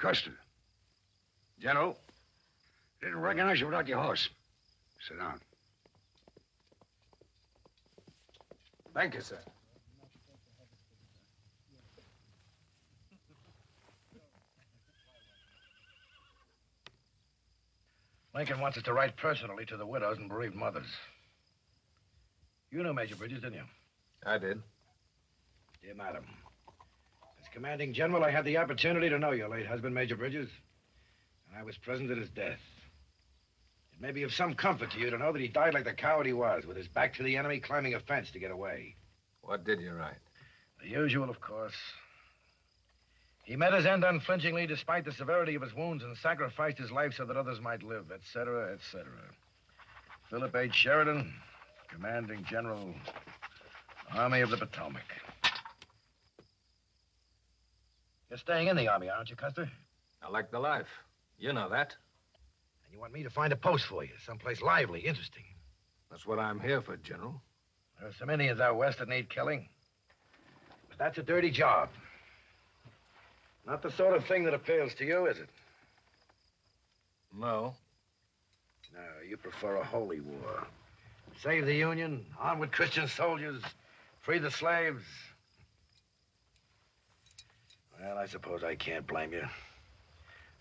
Custer. General? Didn't recognize you without your horse. Sit down. Thank you, sir. Lincoln wants us to write personally to the widows and bereaved mothers. You knew Major Bridges, didn't you? I did. Dear Madam, as commanding general, I had the opportunity to know your late husband, Major Bridges, and I was present at his death. It may be of some comfort to you to know that he died like the coward he was, with his back to the enemy, climbing a fence to get away. What did you write? The usual, of course. He met his end unflinchingly despite the severity of his wounds and sacrificed his life so that others might live, etc., etc. Philip H. Sheridan, commanding general, Army of the Potomac. You're staying in the Army, aren't you, Custer? I like the life. You know that. And you want me to find a post for you, someplace lively, interesting. That's what I'm here for, General. There are some Indians out west that need killing. But that's a dirty job. Not the sort of thing that appeals to you, is it? No. No, you prefer a holy war. Save the Union, onward Christian soldiers, free the slaves. Well, I suppose I can't blame you.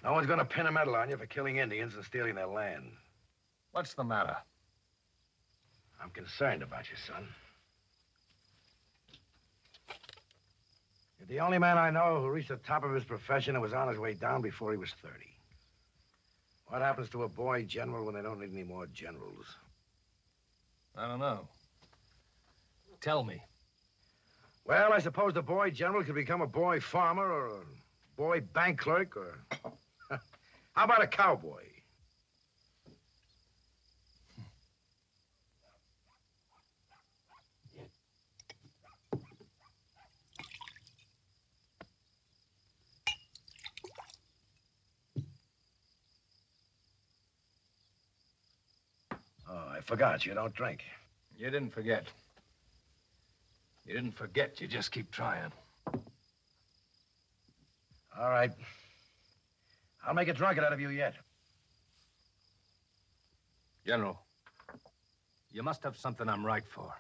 No one's gonna pin a medal on you for killing Indians and stealing their land. What's the matter? I'm concerned about you, son. You're the only man I know who reached the top of his profession and was on his way down before he was 30. What happens to a boy general when they don't need any more generals? I don't know. Tell me. Well, I suppose the boy general could become a boy farmer or a boy bank clerk or... How about a cowboy? Oh, I forgot. You don't drink. You didn't forget. You didn't forget. You just keep trying. All right. I'll make a drunkard out of you yet. General, you must have something I'm right for.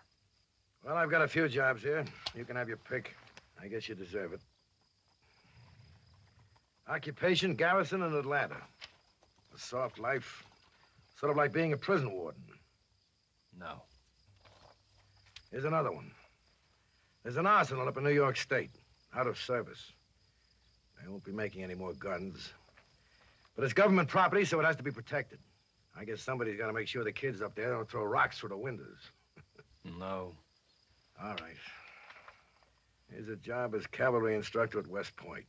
Well, I've got a few jobs here. You can have your pick. I guess you deserve it. Occupation, garrison in Atlanta. A soft life. Sort of like being a prison warden. No. Here's another one. There's an arsenal up in New York State. Out of service. They won't be making any more guns. But it's government property, so it has to be protected. I guess somebody's got to make sure the kids up there don't throw rocks through the windows. No. All right. Here's a job as cavalry instructor at West Point.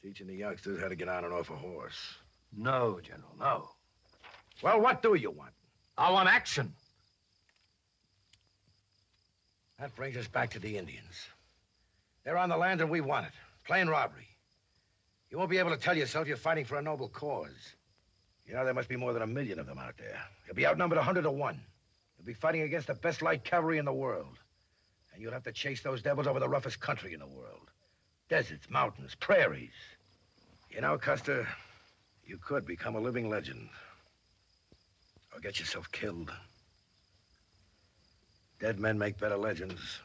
Teaching the youngsters how to get on and off a horse. No, General, no. Well, what do you want? I want action. That brings us back to the Indians. They're on the land and we want it. Plain robbery. You won't be able to tell yourself you're fighting for a noble cause. You know, there must be more than 1 million of them out there. You'll be outnumbered 100 to 1. You'll be fighting against the best light cavalry in the world. And you'll have to chase those devils over the roughest country in the world. Deserts, mountains, prairies. You know, Custer, you could become a living legend. Or get yourself killed. Dead men make better legends.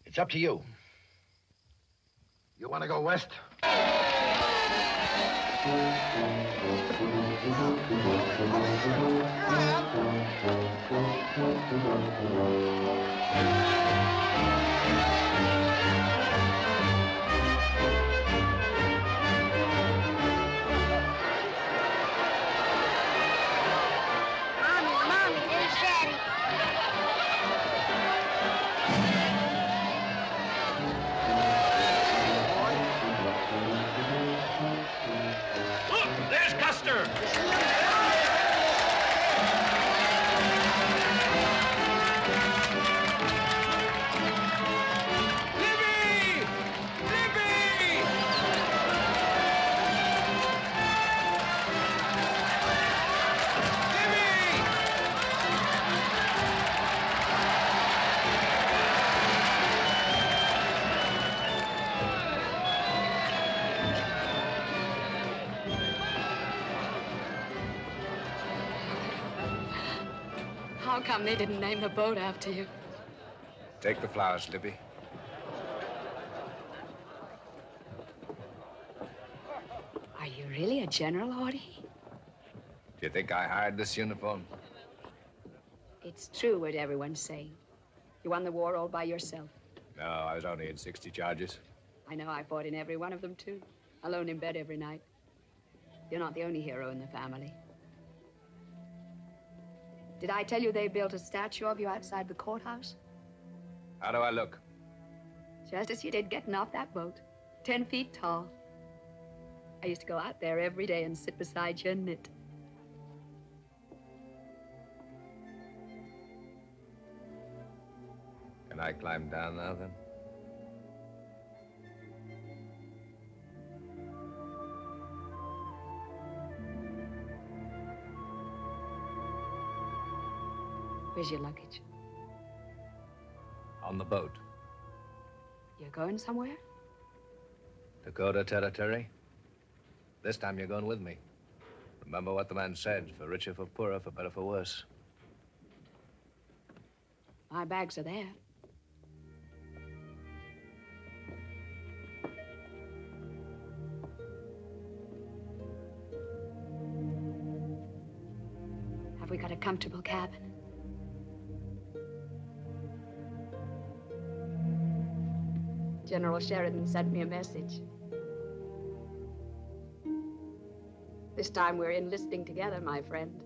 It's up to you. You want to go west? Mommy, there's Daddy. Look, there's Custer. How come they didn't name the boat after you? Take the flowers, Libby. Are you really a general, Audie? Do you think I hired this uniform? It's true what everyone's saying. You won the war all by yourself. No, I was only in 60 charges. I know I fought in every one of them, too. Alone in bed every night. You're not the only hero in the family. Did I tell you they built a statue of you outside the courthouse? How do I look? Just as you did getting off that boat. 10 feet tall. I used to go out there every day and sit beside you and knit. Can I climb down now, then? Where's your luggage? On the boat. You're going somewhere? Dakota Territory. This time you're going with me. Remember what the man said, for richer, for poorer, for better, for worse. My bags are there. comfortable cabin. General Sheridan sent me a message. This time we're enlisting together, my friend.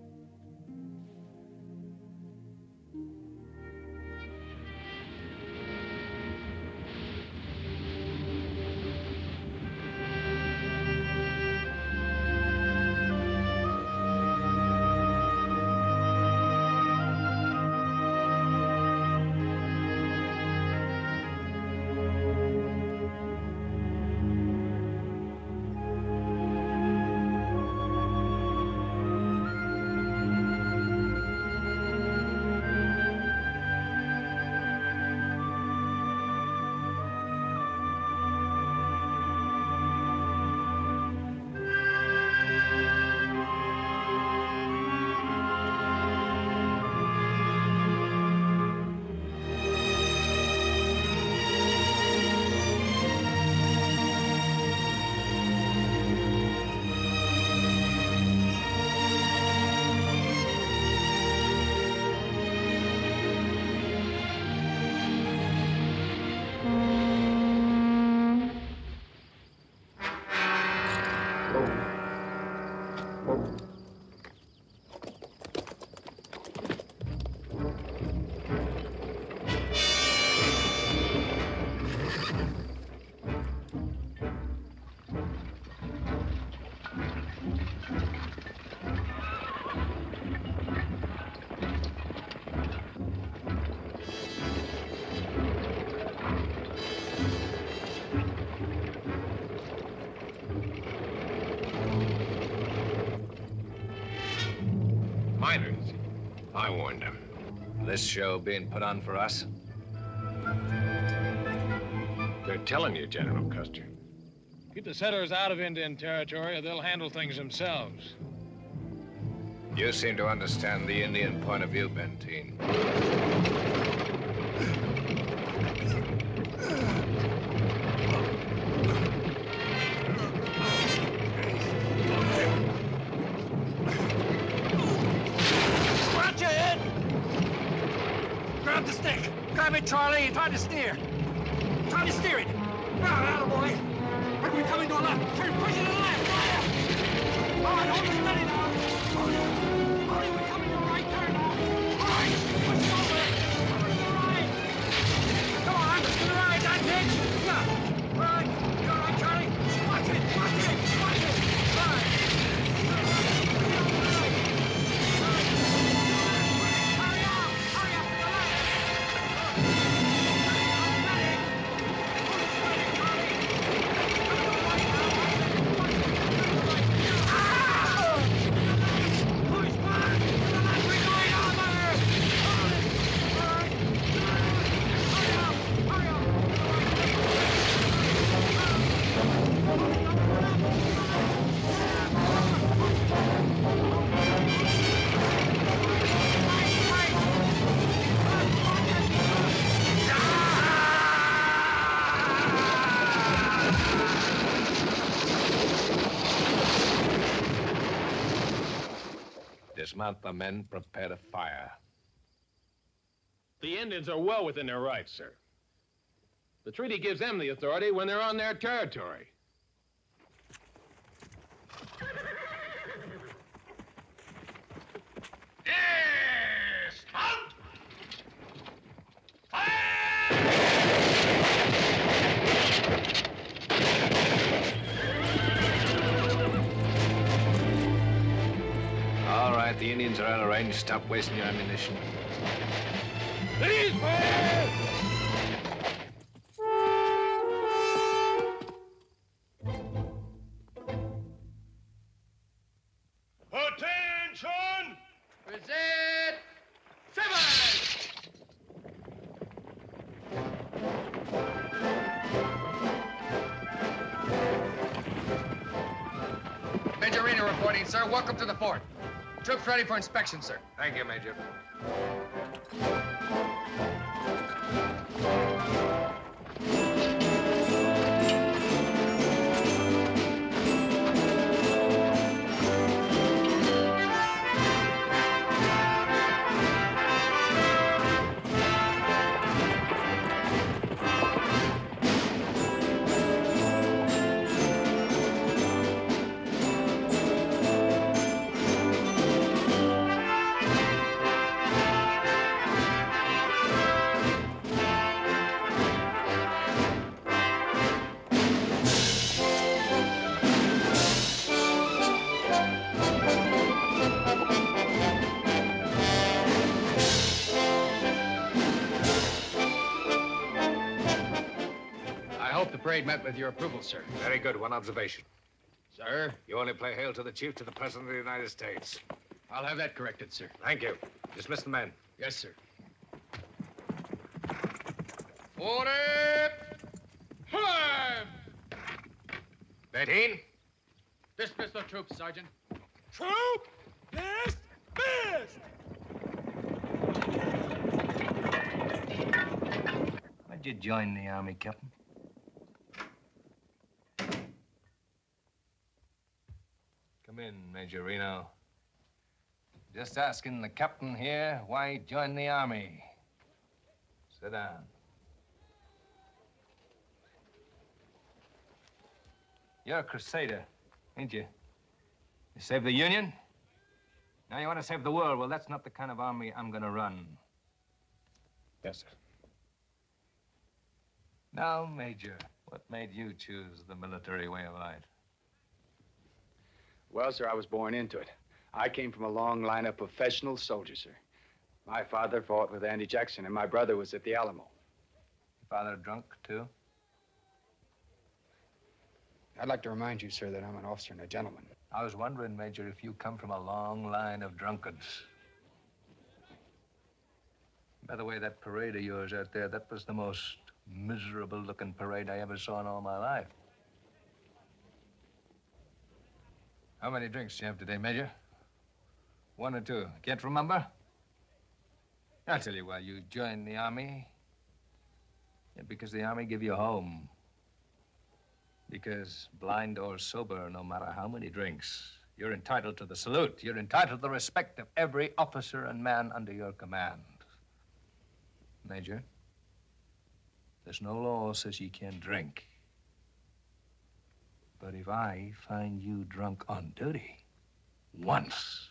Miners. I warned them. This show being put on for us? They're telling you, General Custer. Keep the settlers out of Indian territory, or they'll handle things themselves. You seem to understand the Indian point of view, Benteen. Grab the stick! Grab it, Charlie, and try to steer! Try to steer it! Out, boy! We're coming to a left! Turn, push it to the left! Fire! All right, hold it steady now! Hold it, we're coming to a right turn now! All right, push it over! Over to the right! Come on, to the right, that's it! Yeah! All right, you all right, Charlie? Watch it, watch it, watch it! All right! Dismount the men, prepare to fire. The Indians are well within their rights, sir. The treaty gives them the authority when they're on their territory. Dismount! All right, the Indians are out of range. Stop wasting your ammunition. Please fire! Attention! Present! Seven! Major Reno reporting, sir. Welcome to the fort. Troops ready for inspection, sir. Thank you, Major. the parade met with your approval, sir. Very good. One observation. Sir? You only play hail to the chief to the President of the United States. I'll have that corrected, sir. Thank you. Dismiss the men. Yes, sir. Order! Time! 13. Dismiss the troops, Sergeant. Troop! Dismissed! Why'd you join the Army, Captain? Come in, Major Reno. Just asking the captain here why he joined the Army. Sit down. You're a crusader, ain't you? You saved the Union? Now you want to save the world. Well, that's not the kind of army I'm gonna run. Yes, sir. Now, Major, what made you choose the military way of life? Well, sir, I was born into it. I came from a long line of professional soldiers, sir. My father fought with Andy Jackson, and my brother was at the Alamo. Your father drunk, too? I'd like to remind you, sir, that I'm an officer and a gentleman. I was wondering, Major, if you come from a long line of drunkards. By the way, that parade of yours out there, that was the most miserable-looking parade I ever saw in all my life. How many drinks do you have today, Major? 1 or 2? Can't remember? I'll tell you why you joined the Army. Yeah, because the Army give you a home. Because blind or sober, no matter how many drinks, you're entitled to the salute. You're entitled to the respect of every officer and man under your command. Major, there's no law says you can't drink. But if I find you drunk on duty, once,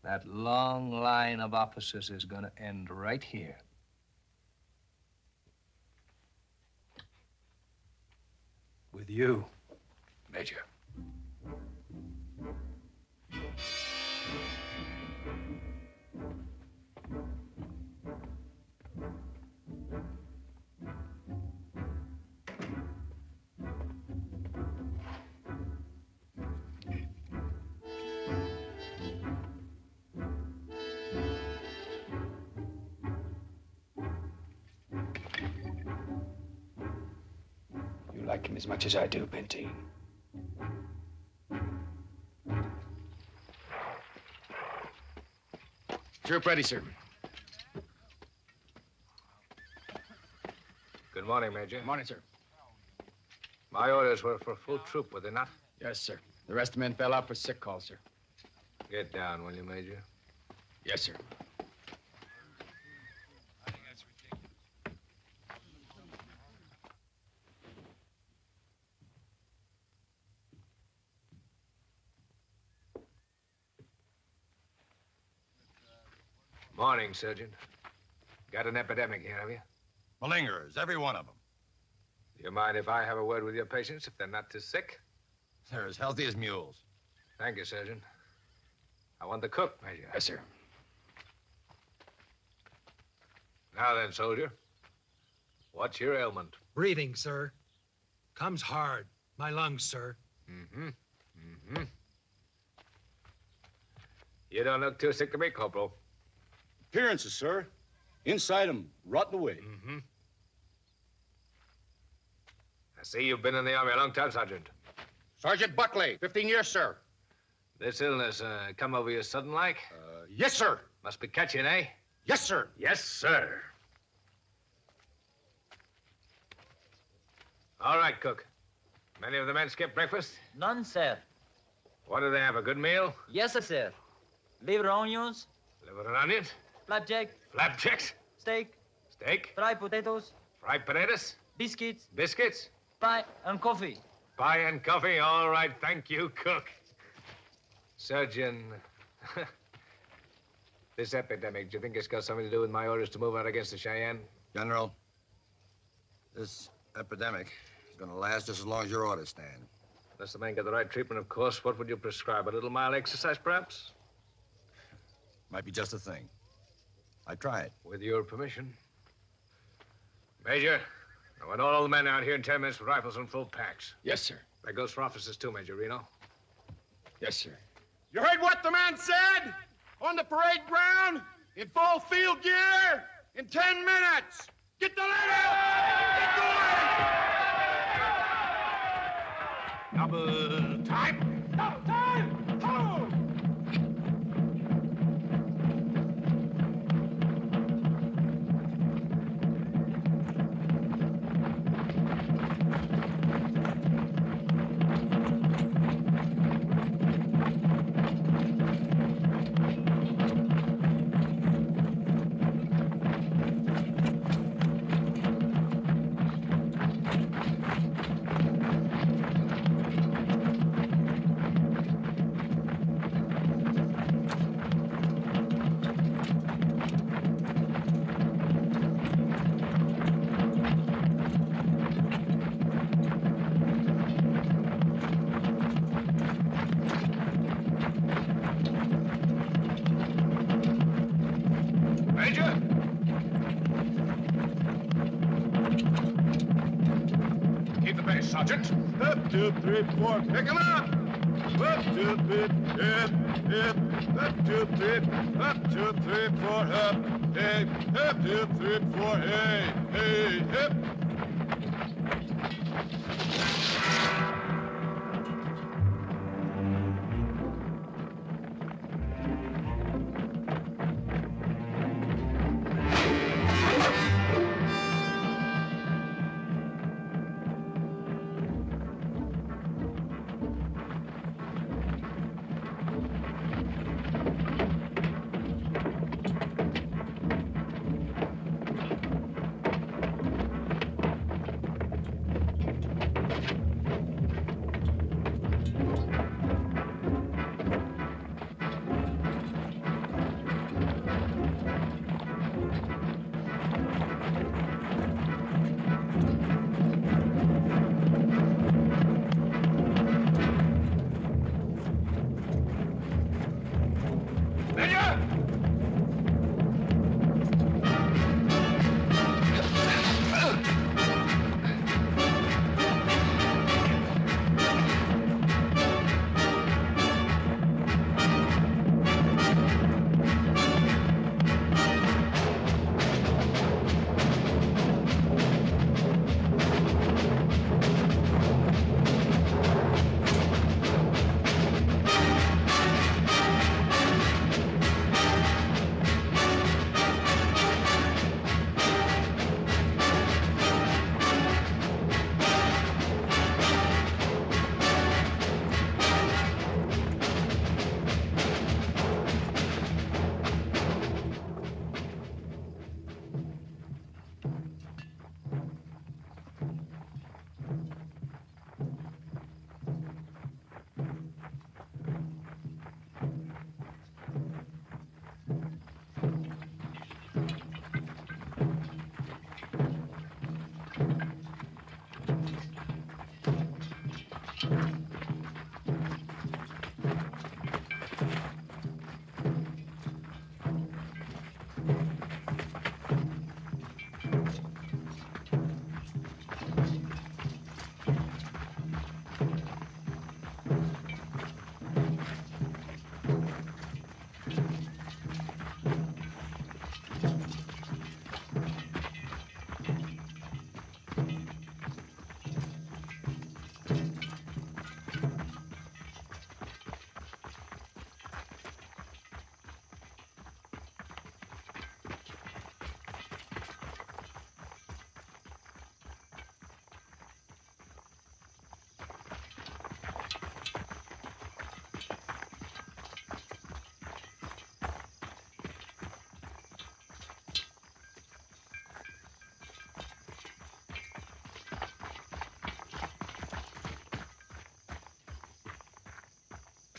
that long line of officers is gonna end right here. With you, Major. You like him as much as I do, Benteen. Troop ready, sir. Good morning, Major. Good morning, sir. My orders were for full troop, were they not? Yes, sir. The rest of the men fell out for sick call, sir. Get down, will you, Major? Yes, sir. Morning, Sergeant. Got an epidemic here, have you? Malingerers, every one of them. Do you mind if I have a word with your patients if they're not too sick? They're as healthy as mules. Thank you, Sergeant. I want the cook, Major. Yes, sir. Now then, soldier. What's your ailment? Breathing, sir. Comes hard. My lungs, sir. You don't look too sick to me, Corporal. Appearances, sir. Inside them, rotting away. I see you've been in the Army a long time, Sergeant. Sergeant Buckley, 15 years, sir. This illness come over you sudden-like? Yes, sir. Must be catching, eh? Yes, sir. Yes, sir. All right, cook. Many of the men skip breakfast? None, sir. What do they have, a good meal? Yes, sir. Liver onions, Liver and onions? flapjack, Flapjacks? steak, Steak? fried potatoes, Fried potatoes? biscuits, Biscuits? pie, and coffee. Pie and coffee? All right, thank you, cook. Surgeon, this epidemic, do you think it's got something to do with my orders to move out against the Cheyenne? General, this epidemic is going to last just as long as your orders stand. Unless the men get the right treatment, of course, what would you prescribe? A little mild exercise, perhaps? Might be just the thing. I'd try it. With your permission. Major, I want all the men out here in 10 minutes with rifles and full packs. Yes, sir. That goes for officers, too, Major Reno. Yes, sir. You heard what the man said? On the parade ground, in full field gear, in 10 minutes. Get the lead out! Get going! Double time! Double time! Ho! Sergeant. Up, 2, 3, 4. Pick him up. Up, 2, 3, hip, hip. Up, 2, 3. Up, 2, 3, 4. Up, hey. Up, 2, 3, 4. Hey, hey, hip.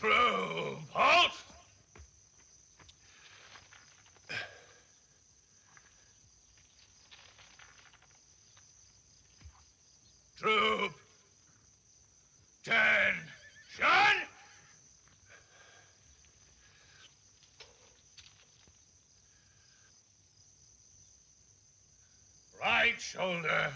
Troop, halt! Troop, attention! Right shoulder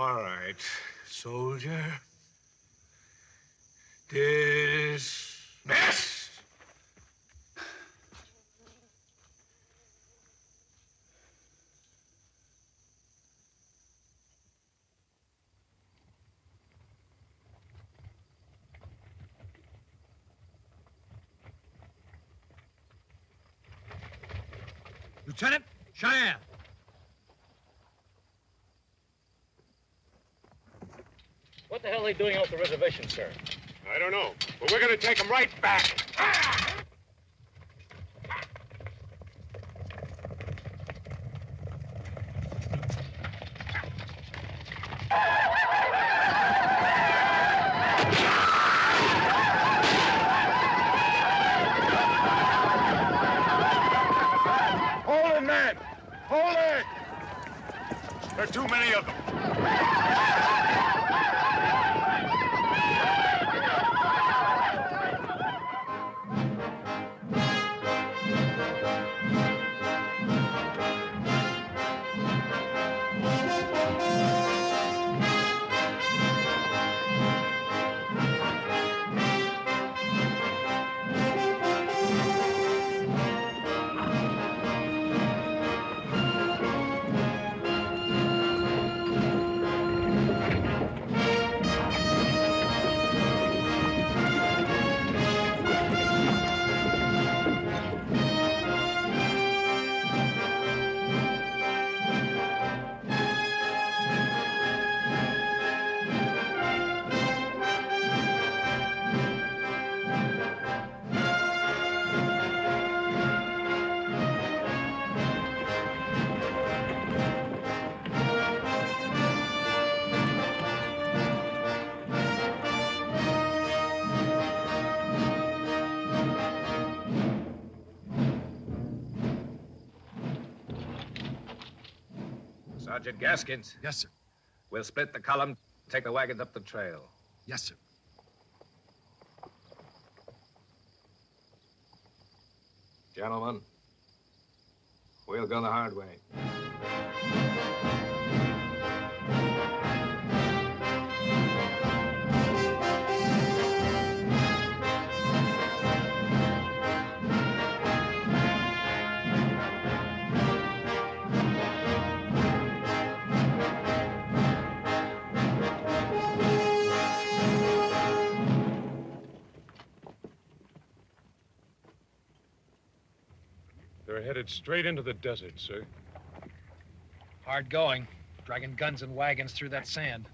All right, soldier. Dismiss! Lieutenant Cheyenne. What the hell are they doing off the reservation, sir? I don't know, but we're gonna take them right back. Hold it, man! Hold it! There are too many of them. Sergeant Gaskins. Yes, sir. We'll split the column, take the wagons up the trail. Yes, sir. Gentlemen, we'll go the hard way. They're headed straight into the desert, sir. Hard going, dragging guns and wagons through that sand.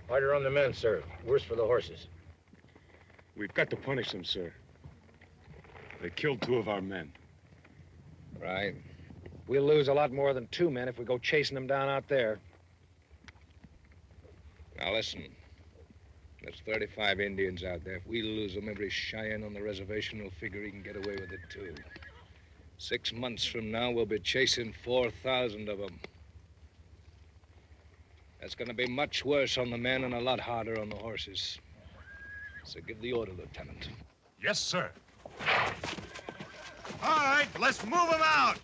Harder on the men, sir. Worse for the horses. We've got to punish them, sir. They killed 2 of our men. Right. We'll lose a lot more than 2 men if we go chasing them down out there. Now listen, there's 35 Indians out there. If we lose them, every Cheyenne on the reservation will figure he can get away with it, too. 6 months from now, we'll be chasing 4,000 of them. That's going to be much worse on the men and a lot harder on the horses. So give the order, Lieutenant. Yes, sir. All right, let's move them out.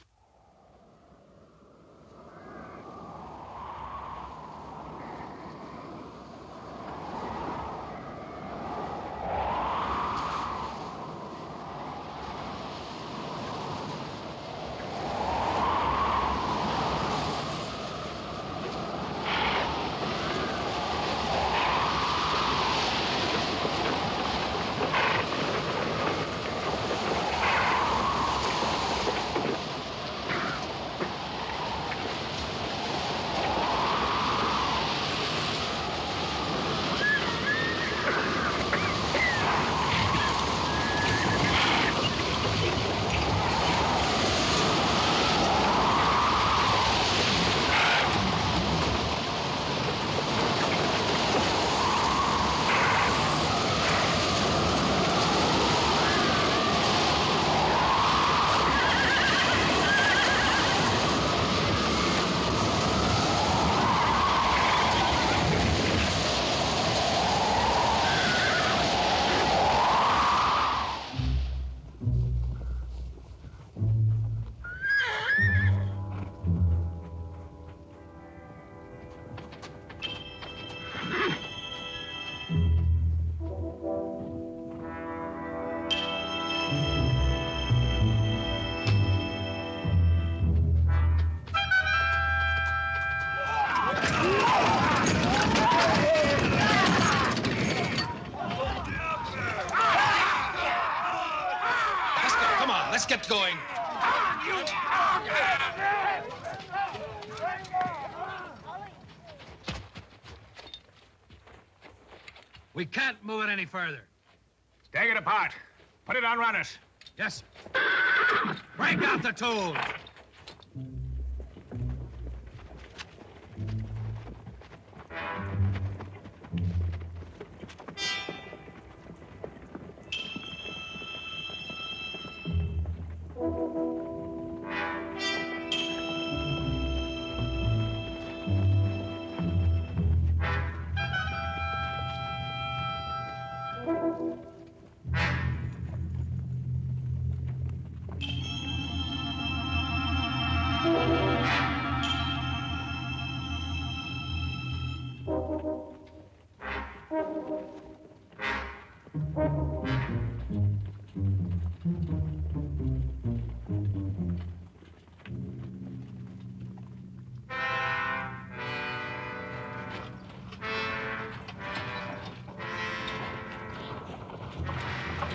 get going. We can't move it any further. Take it apart. Put it on runners. Yes, sir. Break out the tools.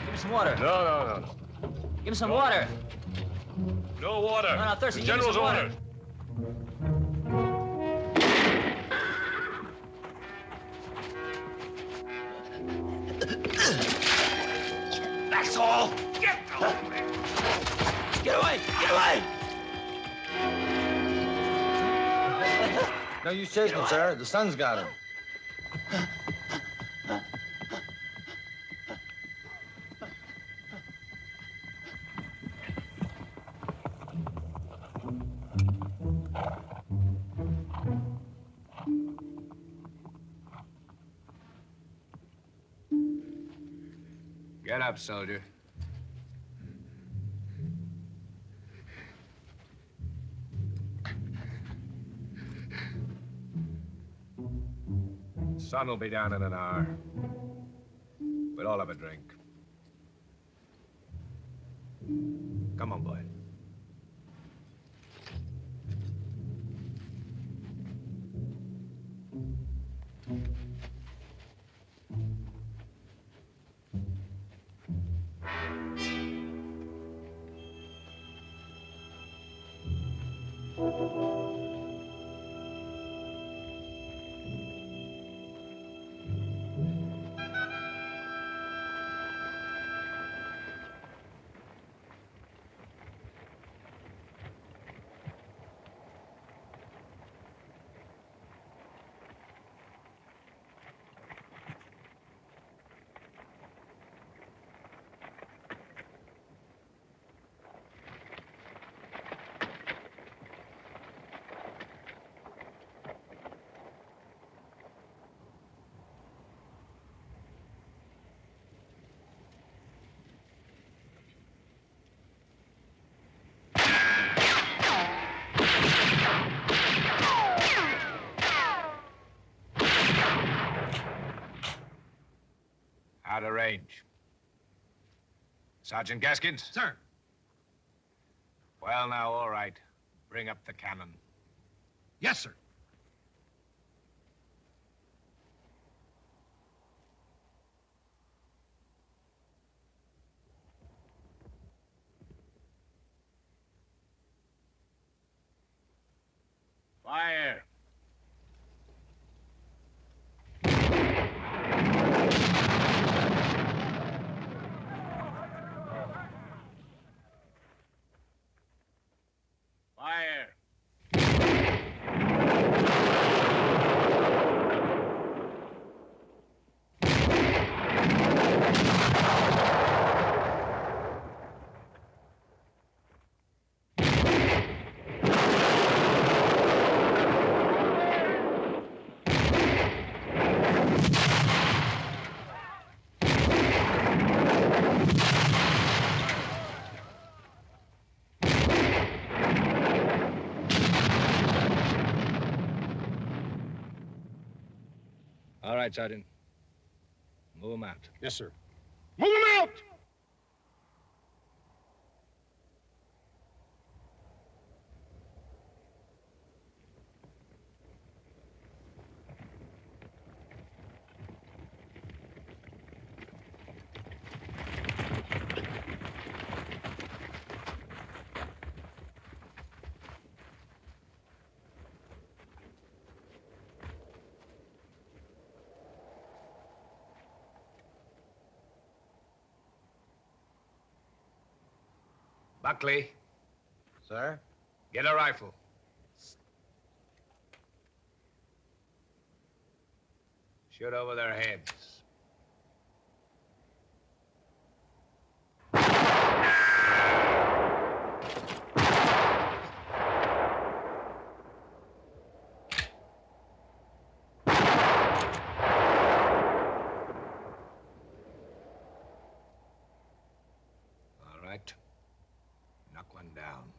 Give me some water. No. Give me some water. No water. I'm not thirsty. The Give me general's some water. order. That's all. Get away! Get away! Get away! No use chasing him, sir. The sun's got him. Get up, soldier. Sun will be down in an hour. We'll all have a drink. Come on, boy. Out of range. Sergeant Gaskins? Sir. Well, now, all right. Bring up the cannon. Yes, sir. Fire! Fire! All right, Sergeant. Move him out. Yes, sir. Move him out! Buckley. Sir? Get a rifle. Shoot over their heads. All right. Knock one down.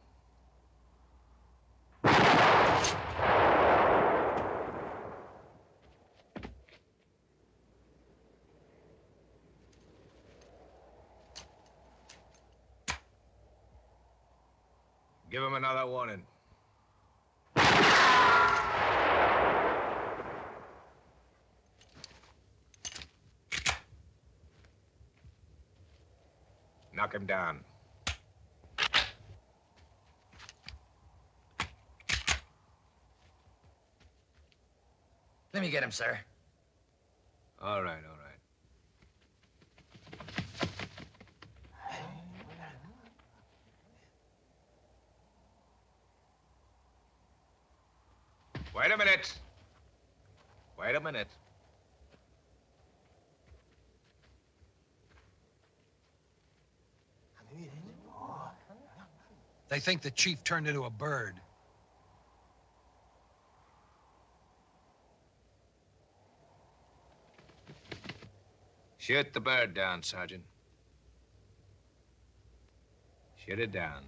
Give him another warning. Knock him down. Let me get him, sir. All right, all right. Wait a minute. Wait a minute. They think the chief turned into a bird. Shoot the bird down, Sergeant. Shoot it down.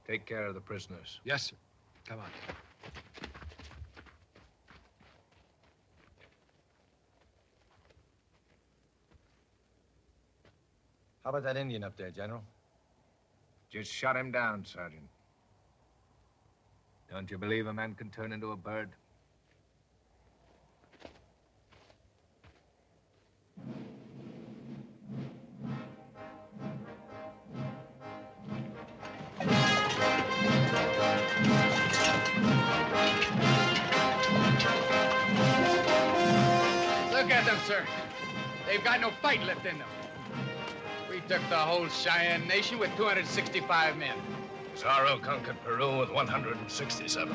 Take care of the prisoners. Yes, sir. Come on. How about that Indian up there, General? Just shot him down, Sergeant. Don't you believe a man can turn into a bird? Look at them, sir. They've got no fight left in them. We took the whole Cheyenne Nation with 265 men. Pizarro conquered Peru with 167.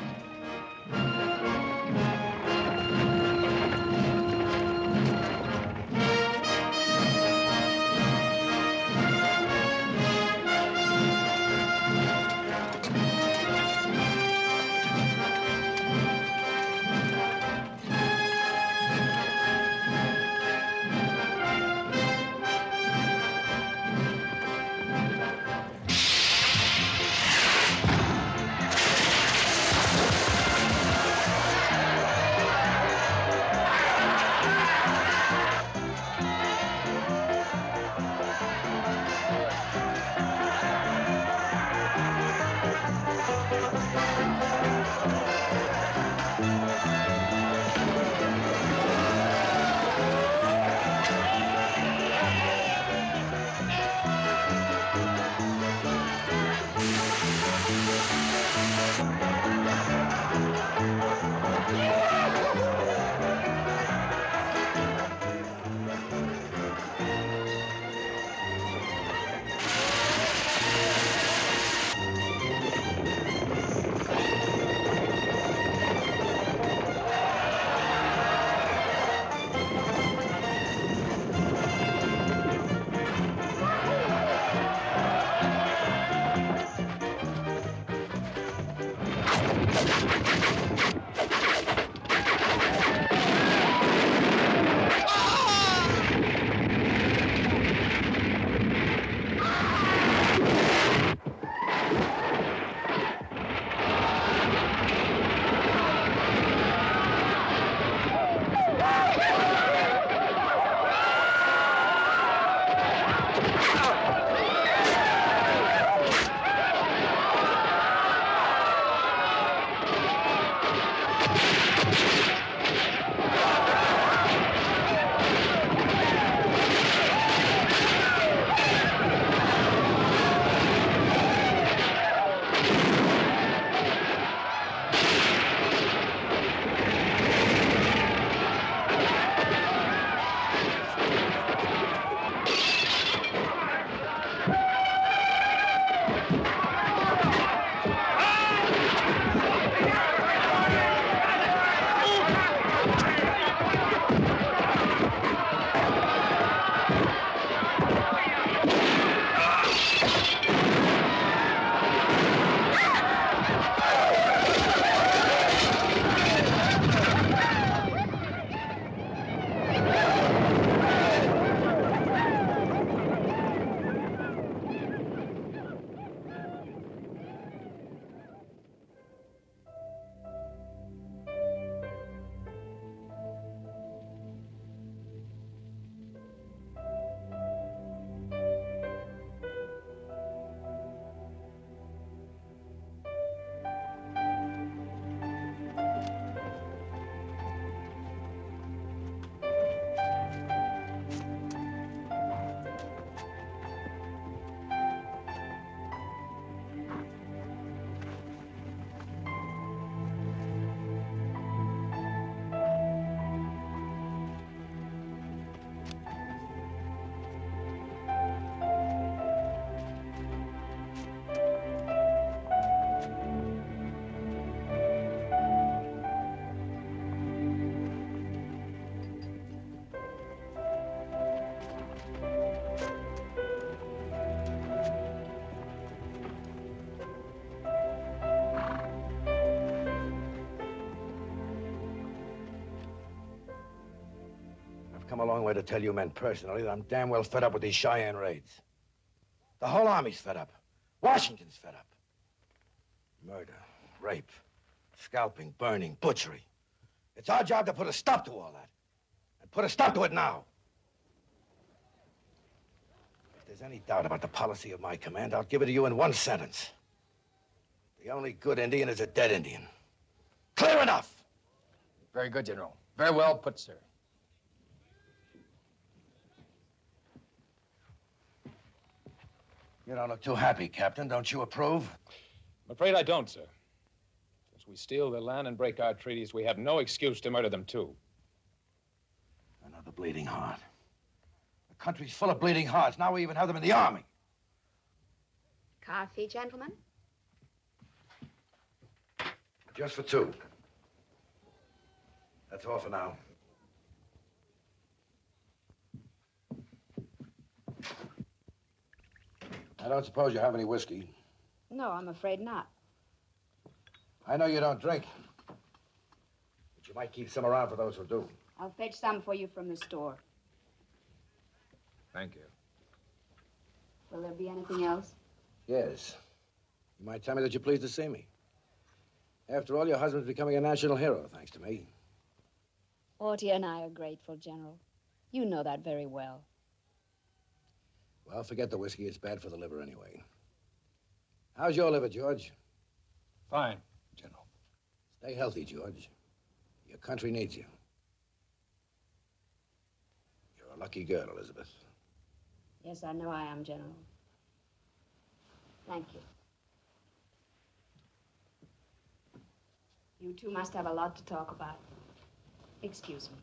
come a long way to tell you men personally that I'm damn well fed up with these Cheyenne raids. The whole army's fed up. Washington's fed up. Murder, rape, scalping, burning, butchery. It's our job to put a stop to all that. And put a stop to it now. If there's any doubt about the policy of my command, I'll give it to you in one sentence. The only good Indian is a dead Indian. Clear enough! Very good, General. Very well put, sir. You don't look too happy, Captain. Don't you approve? I'm afraid I don't, sir. Since we steal their land and break our treaties, we have no excuse to murder them, too. Another bleeding heart. The country's full of bleeding hearts. Now we even have them in the army. Coffee, gentlemen? Just for two. That's all for now. I don't suppose you have any whiskey. No, I'm afraid not. I know you don't drink. But you might keep some around for those who do. I'll fetch some for you from the store. Thank you. Will there be anything else? Yes. You might tell me that you're pleased to see me. After all, your husband's becoming a national hero, thanks to me. Audie and I are grateful, General. You know that very well. Well, forget the whiskey. It's bad for the liver anyway. How's your liver, George? Fine, General. Stay healthy, George. Your country needs you. You're a lucky girl, Elizabeth. Yes, I know I am, General. Thank you. You two must have a lot to talk about. Excuse me.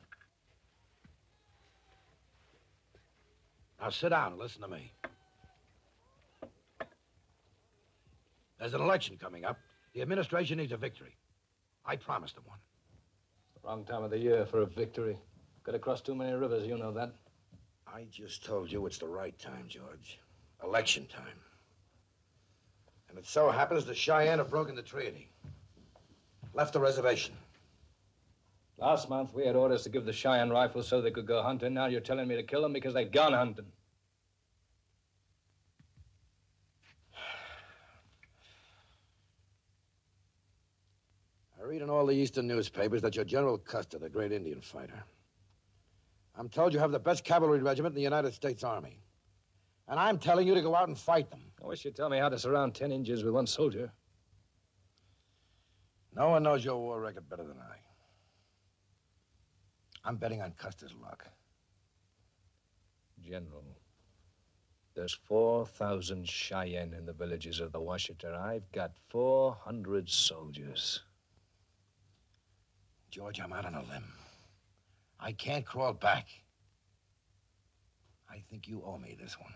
Now sit down and listen to me. There's an election coming up. The administration needs a victory. I promised them one. It's the wrong time of the year for a victory. Got to cross too many rivers, you know that. I just told you it's the right time, George. Election time. And it so happens the Cheyenne have broken the treaty. Left the reservation. Last month, we had orders to give the Cheyenne rifles so they could go hunting. Now you're telling me to kill them because they've gone hunting. I read in all the eastern newspapers that you're General Custer, the great Indian fighter. I'm told you have the best cavalry regiment in the United States Army. And I'm telling you to go out and fight them. I wish you'd tell me how to surround 10 Indians with one soldier. No one knows your war record better than I. I'm betting on Custer's luck. General, there's 4,000 Cheyenne in the villages of the Washita. I've got 400 soldiers. George, I'm out on a limb. I can't crawl back. I think you owe me this one.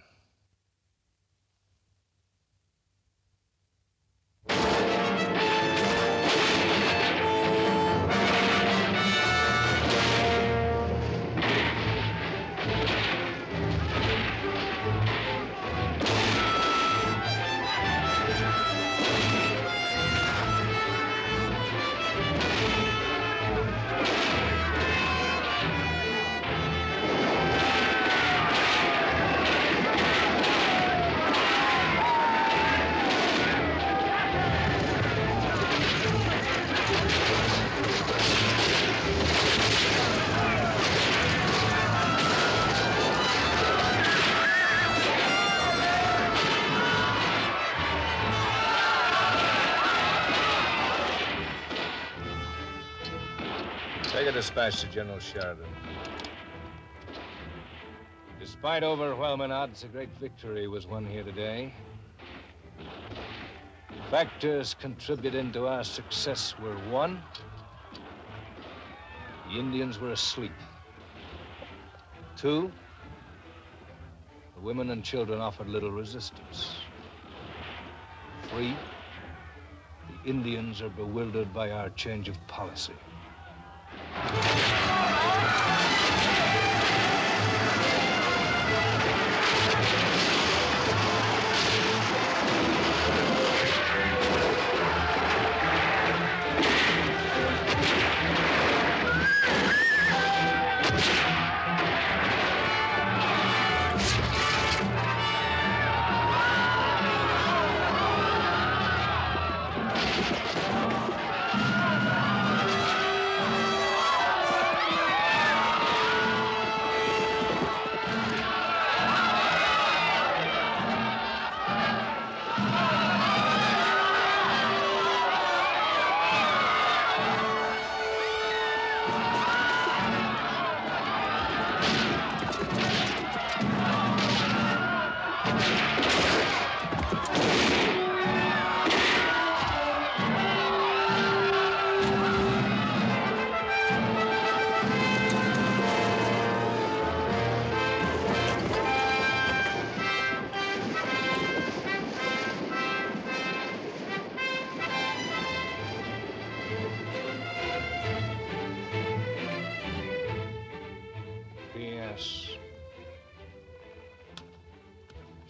Take a dispatch to General Sheridan. Despite overwhelming odds, a great victory was won here today. Factors contributing to our success were: one, the Indians were asleep. Two, the women and children offered little resistance. Three, the Indians are bewildered by our change of policy.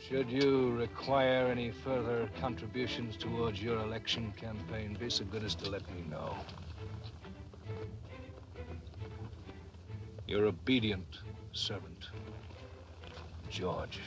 Should you require any further contributions towards your election campaign, be so good as to let me know. Your obedient servant, George.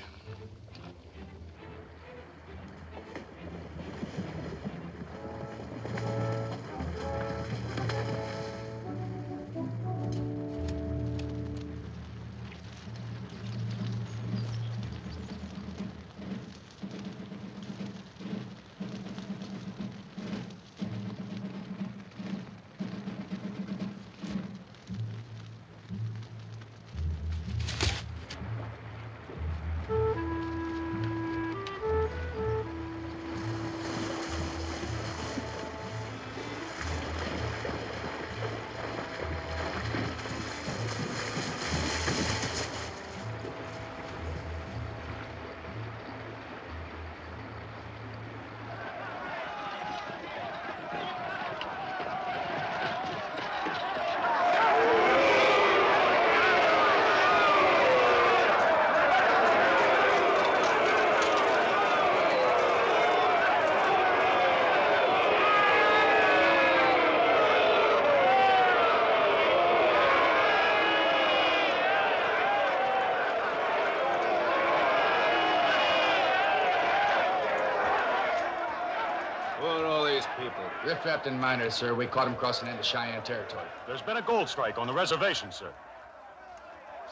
Riffraff and miners, sir. We caught them crossing into Cheyenne territory. There's been a gold strike on the reservation, sir.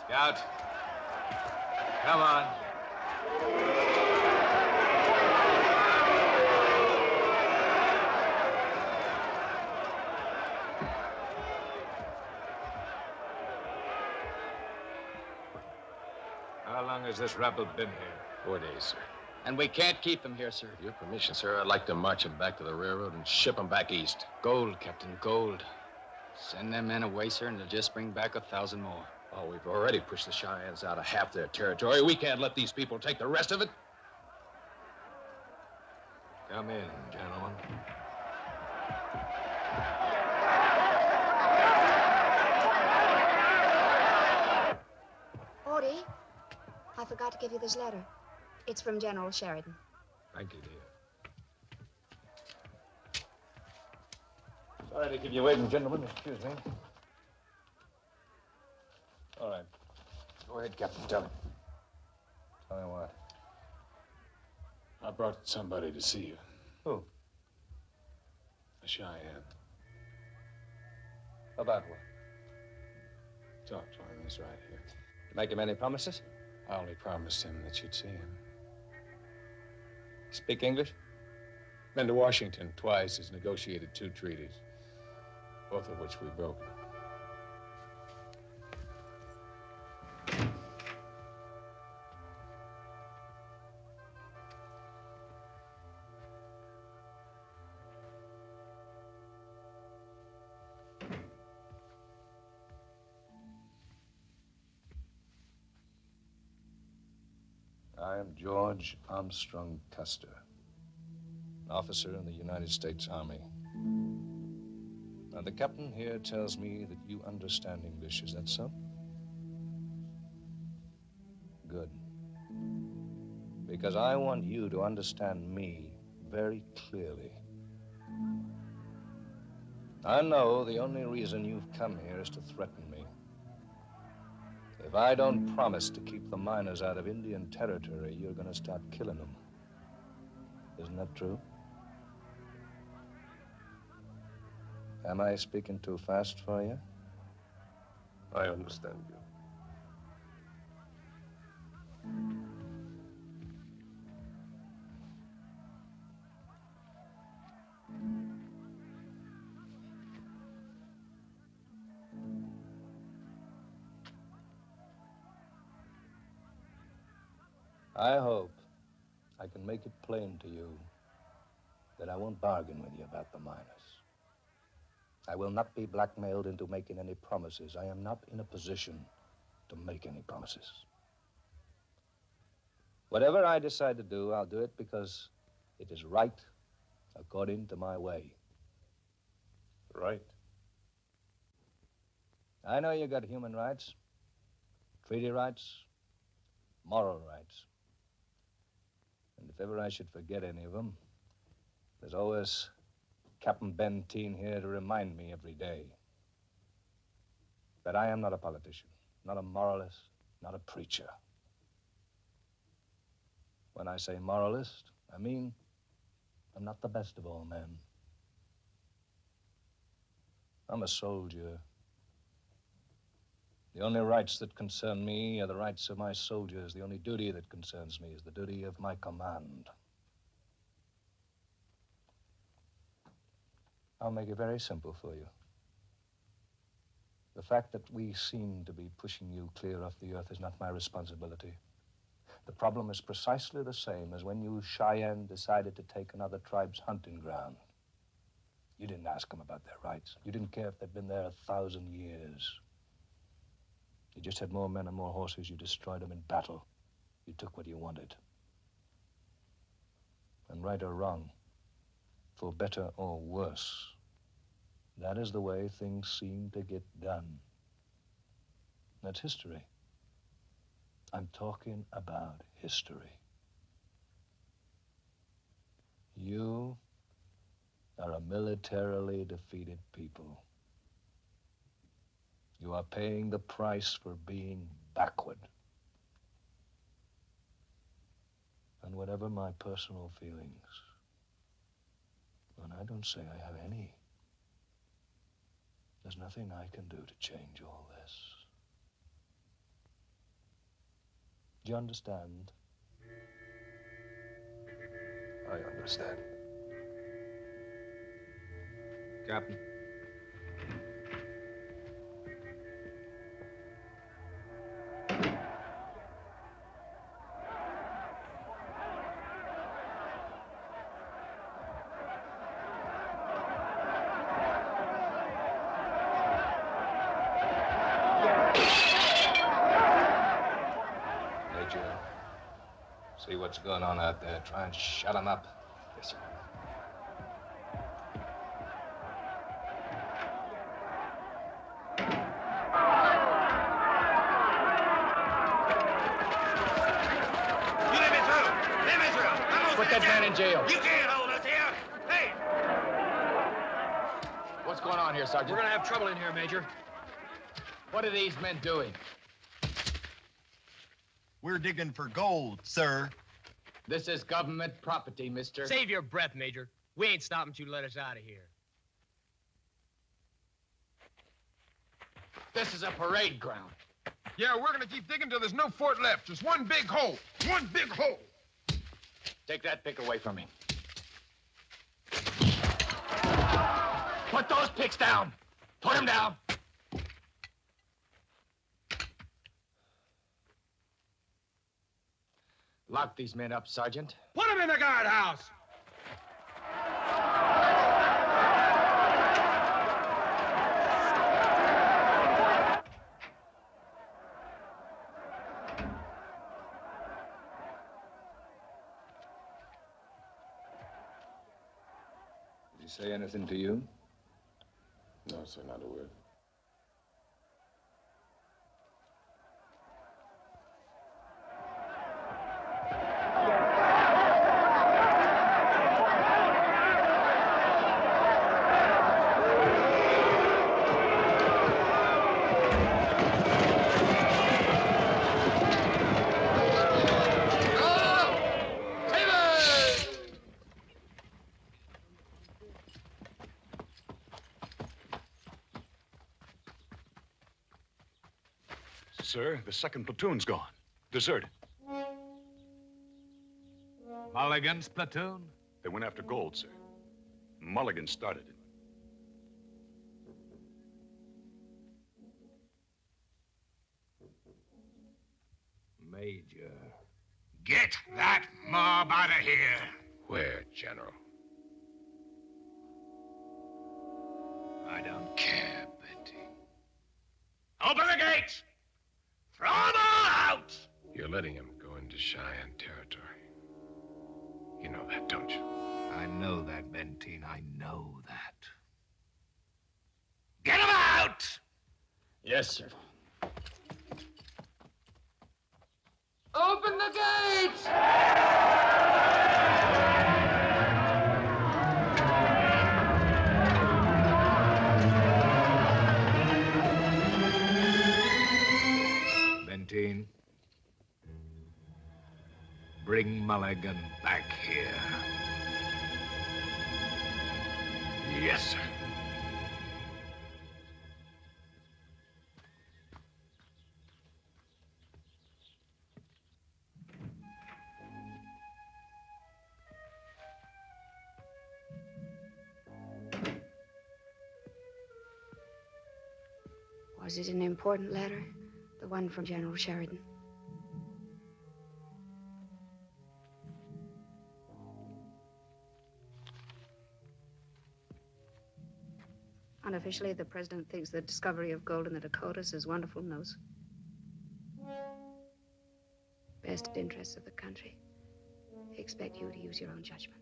Scout. Come on. How long has this rabble been here? 4 days, sir. And we can't keep them here, sir. With your permission, sir, I'd like to march them back to the railroad and ship them back east. Gold, Captain, gold. Send them men away, sir, and they'll just bring back 1,000 more. Oh, we've already pushed the Cheyennes out of half their territory. We can't let these people take the rest of it. Come in, gentlemen. Odie, I forgot to give you this letter. It's from General Sheridan. Thank you, dear. Sorry to keep you waiting, gentlemen. Excuse me. All right. Go ahead, Captain. Tell him. Tell me what? I brought somebody to see you. Who? A Cheyenne. About what? Talk to him. He's right here. Make him any promises? I only promised him that you'd see him. Speak English? Been to Washington twice. Has negotiated 2 treaties, both of which we broke. I am George Armstrong Custer, an officer in the United States Army. Now, the captain here tells me that you understand English. Is that so? Good. Because I want you to understand me very clearly. I know the only reason you've come here is to threaten me. If I don't promise to keep the miners out of Indian territory, you're going to start killing them. Isn't that true? Am I speaking too fast for you? I understand you. I hope I can make it plain to you that I won't bargain with you about the miners. I will not be blackmailed into making any promises. I am not in a position to make any promises. Whatever I decide to do, I'll do it because it is right according to my way. Right. I know you got human rights, treaty rights, moral rights. If ever I should forget any of them, there's always Captain Benteen here to remind me every day that I am not a politician, not a moralist, not a preacher. When I say moralist, I mean I'm not the best of all men. I'm a soldier. The only rights that concern me are the rights of my soldiers. The only duty that concerns me is the duty of my command. I'll make it very simple for you. The fact that we seem to be pushing you clear off the earth is not my responsibility. The problem is precisely the same as when you Cheyenne decided to take another tribe's hunting ground. You didn't ask them about their rights. You didn't care if they'd been there 1,000 years. You just had more men and more horses. You destroyed them in battle. You took what you wanted. And right or wrong, for better or worse, that is the way things seem to get done. That's history. I'm talking about history. You are a militarily defeated people. You are paying the price for being backward. And whatever my personal feelings, and I don't say I have any, there's nothing I can do to change all this. Do you understand? I understand. Captain. See what's going on out there. Try and shut them up. Yes, sir. You let me through! Let me through! Put that man in jail. You can't hold us here! Hey! What's going on here, Sergeant? We're gonna have trouble in here, Major. What are these men doing? We're digging for gold, sir. This is government property, mister. Save your breath, Major. We ain't stopping till you let us out of here. This is a parade ground. Yeah, we're gonna keep digging till there's no fort left. Just one big hole. One big hole. Take that pick away from me. Put those picks down. Put them down. Lock these men up, Sergeant. Put them in the guardhouse! Did he say anything to you? No, sir, not a word. Sir, the second platoon's gone. Deserted. Mulligan's platoon? They went after gold, sir. Mulligan started it. Major. Get that mob out of here. Where, General? I don't care, Betty. Open the gates! Throw them all out! You're letting him go into Cheyenne territory. You know that, don't you? I know that, Benteen. I know that. Get them out! Yes, sir. Open the gates! Mulligan back here. Yes, sir. Was it an important letter? The one from General Sheridan? Unofficially, the president thinks the discovery of gold in the Dakotas is wonderful news. Best interests of the country. They expect you to use your own judgment.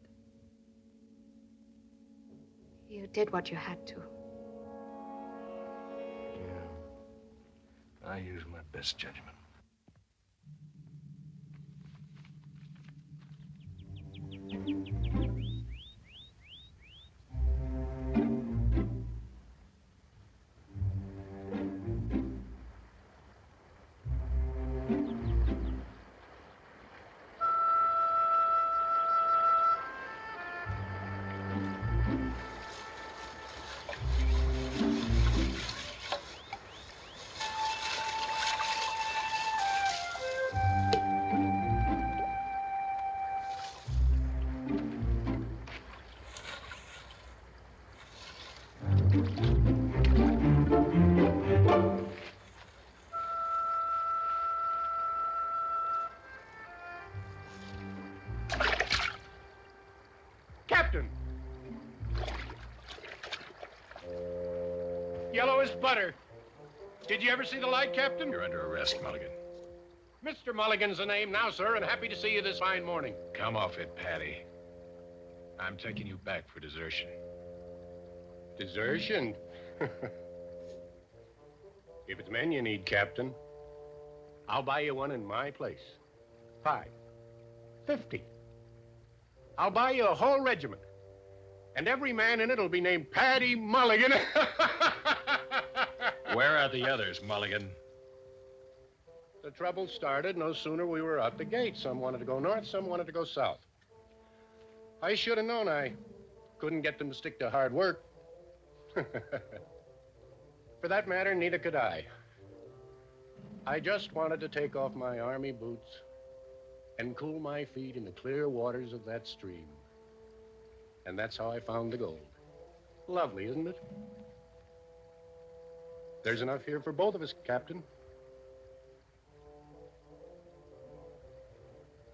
You did what you had to. I use my best judgment. Captain! Yellow as butter. Did you ever see the light, Captain? You're under arrest, Mulligan. Mr. Mulligan's the name now, sir, and happy to see you this fine morning. Come off it, Patty. I'm taking you back for desertion. Desertion? If it's men you need, Captain, I'll buy you one in my place. 5. 50. I'll buy you a whole regiment. And every man in it'll be named Paddy Mulligan. Where are the others, Mulligan? The trouble started no sooner we were out the gate. Some wanted to go north, some wanted to go south. I should have known I couldn't get them to stick to hard work. For that matter, neither could I. I just wanted to take off my army boots and cool my feet in the clear waters of that stream. And that's how I found the gold. Lovely, isn't it? There's enough here for both of us, Captain.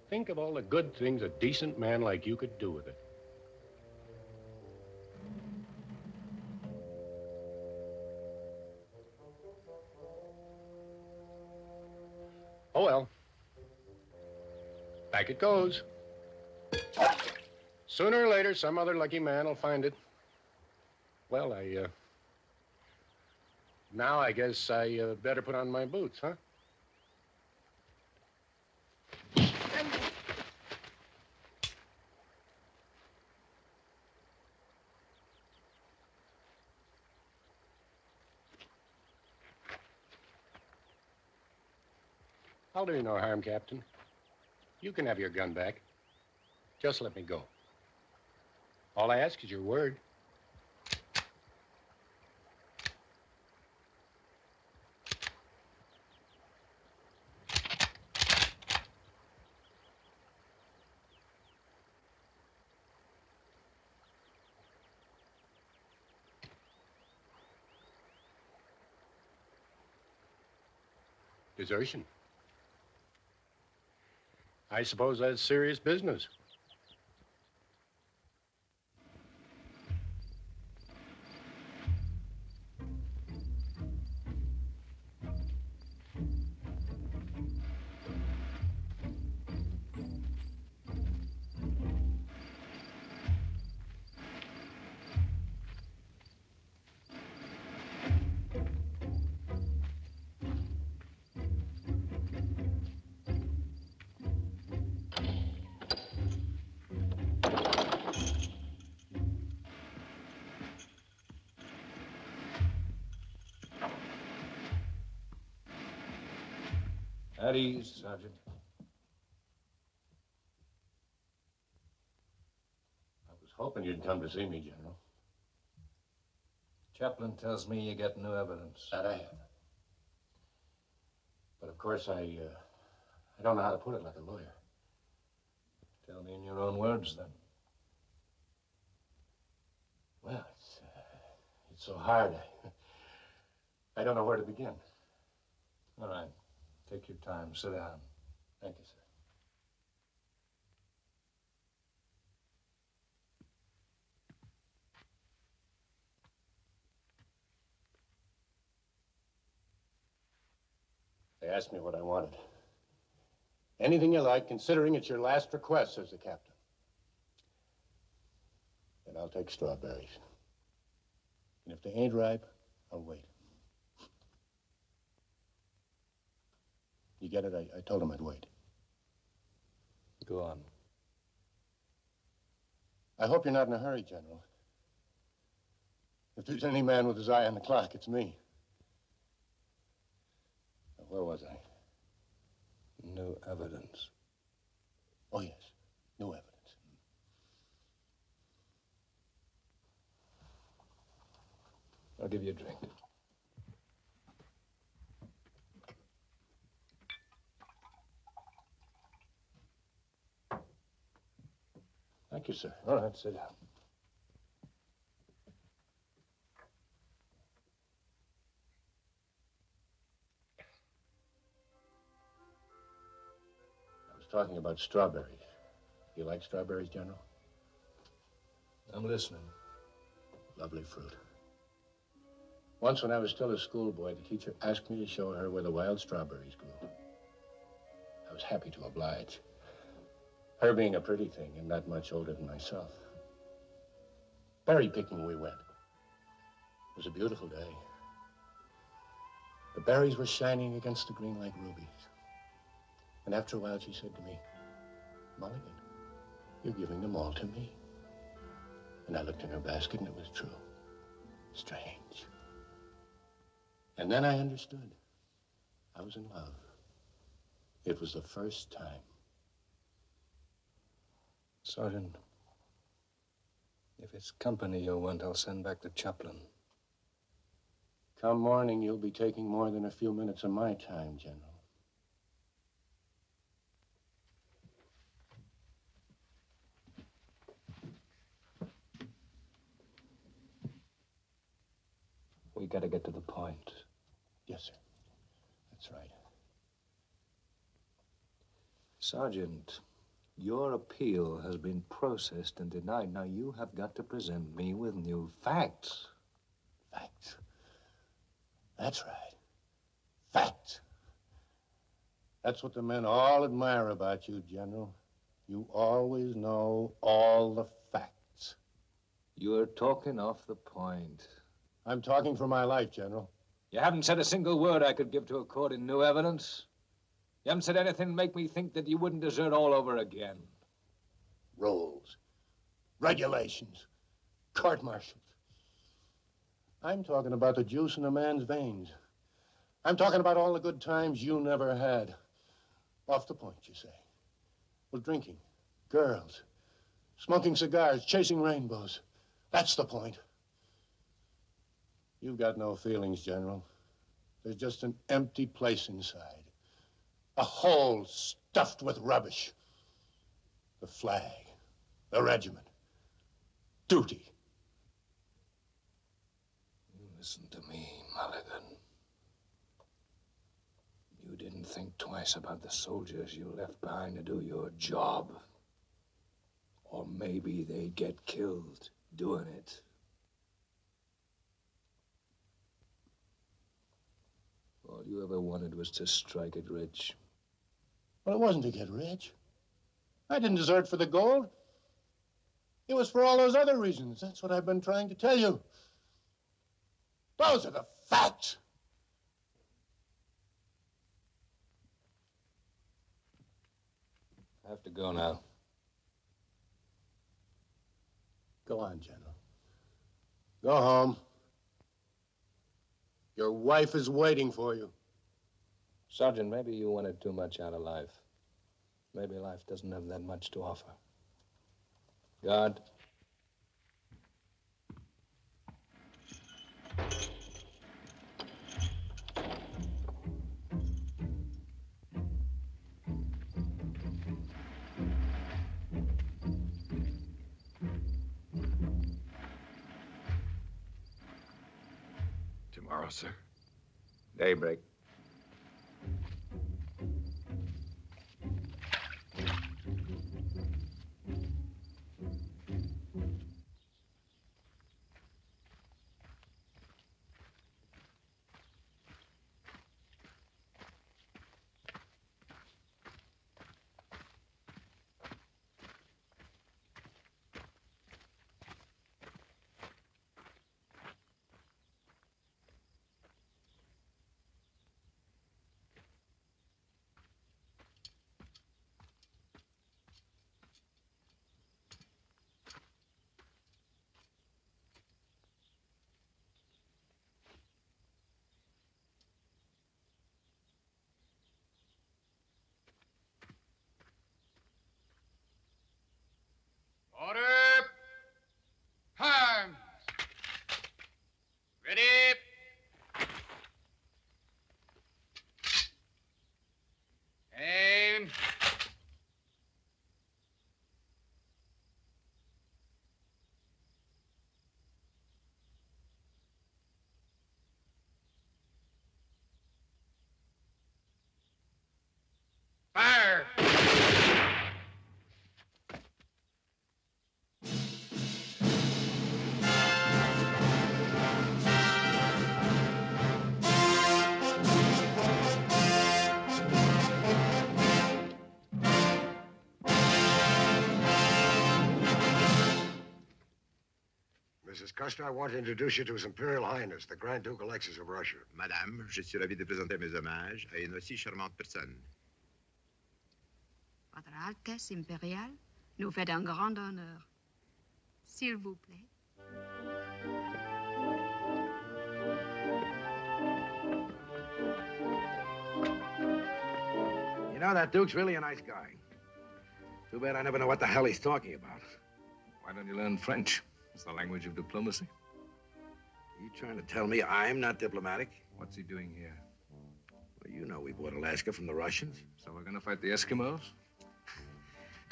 Think of all the good things a decent man like you could do with it. Oh, well. Back it goes. Sooner or later, some other lucky man will find it. Well, now I guess I better put on my boots, huh? I'll do you no harm, Captain. You can have your gun back. Just let me go. All I ask is your word. Desertion. I suppose that's serious business. At ease, Sergeant. hoping you'd come to see me, General. Chaplain tells me you get new evidence. That I have. But of course, I don't know how to put it like a lawyer. Tell me in your own words, then. Well, it's so hard. I don't know where to begin. All right. Take your time. Sit down. Thank you, sir. They asked me what I wanted. Anything you like, considering it's your last request, says the captain. Then I'll take strawberries. And if they ain't ripe, I'll wait. You get it? I told him I'd wait. Go on. I hope you're not in a hurry, General. If there's any man with his eye on the clock, it's me. Now, where was I? New evidence. Oh, yes. New evidence. I'll give you a drink. Thank you, sir. All right, sit down. I was talking about strawberries. You like strawberries, General? I'm listening. Lovely fruit. Once when I was still a schoolboy, the teacher asked me to show her where the wild strawberries grew. I was happy to oblige. Her being a pretty thing and not much older than myself. Berry picking we went. It was a beautiful day. The berries were shining against the green like rubies. And after a while, she said to me, "Mulligan, you're giving them all to me." And I looked in her basket, and it was true. Strange. And then I understood. I was in love. It was the first time. Sergeant, if it's company you want, I'll send back the chaplain. Come morning, you'll be taking more than a few minutes of my time, General. We gotta get to the point. Yes, sir. That's right. Sergeant, your appeal has been processed and denied. Now you have got to present me with new facts. Facts. That's right. Facts. That's what the men all admire about you, General. You always know all the facts. You're talking off the point. I'm talking for my life, General. You haven't said a single word I could give to a court in new evidence. You haven't said anything to make me think that you wouldn't desert all over again. Rules, regulations, court-martials. I'm talking about the juice in a man's veins. I'm talking about all the good times you never had. Off the point, you say. Well, drinking, girls, smoking cigars, chasing rainbows. That's the point. You've got no feelings, General. There's just an empty place inside. A hole stuffed with rubbish. The flag, the regiment, duty. You listen to me, Mulligan. You didn't think twice about the soldiers you left behind to do your job. Or maybe they'd get killed doing it. All you ever wanted was to strike it rich. Well, it wasn't to get rich. I didn't desert for the gold. It was for all those other reasons. That's what I've been trying to tell you. Those are the facts. I have to go now. Go on, General. Go home. Your wife is waiting for you. Sergeant, maybe you wanted too much out of life. Maybe life doesn't have that much to offer. God. Tomorrow, sir. Daybreak. Order! Arms! Ready! Aim! Fire! Mrs. Custer, I want to introduce you to His Imperial Highness, the Grand Duke Alexis of Russia. Madame, je suis ravi de présenter mes hommages à une aussi charmante personne. Votre Altesse impériale nous fait un grand honneur. S'il vous plaît. You know, that Duke's really a nice guy. Too bad I never know what the hell he's talking about. Why don't you learn French? It's the language of diplomacy. You trying to tell me I'm not diplomatic? What's he doing here? Well, you know we bought Alaska from the Russians. So we're gonna fight the Eskimos?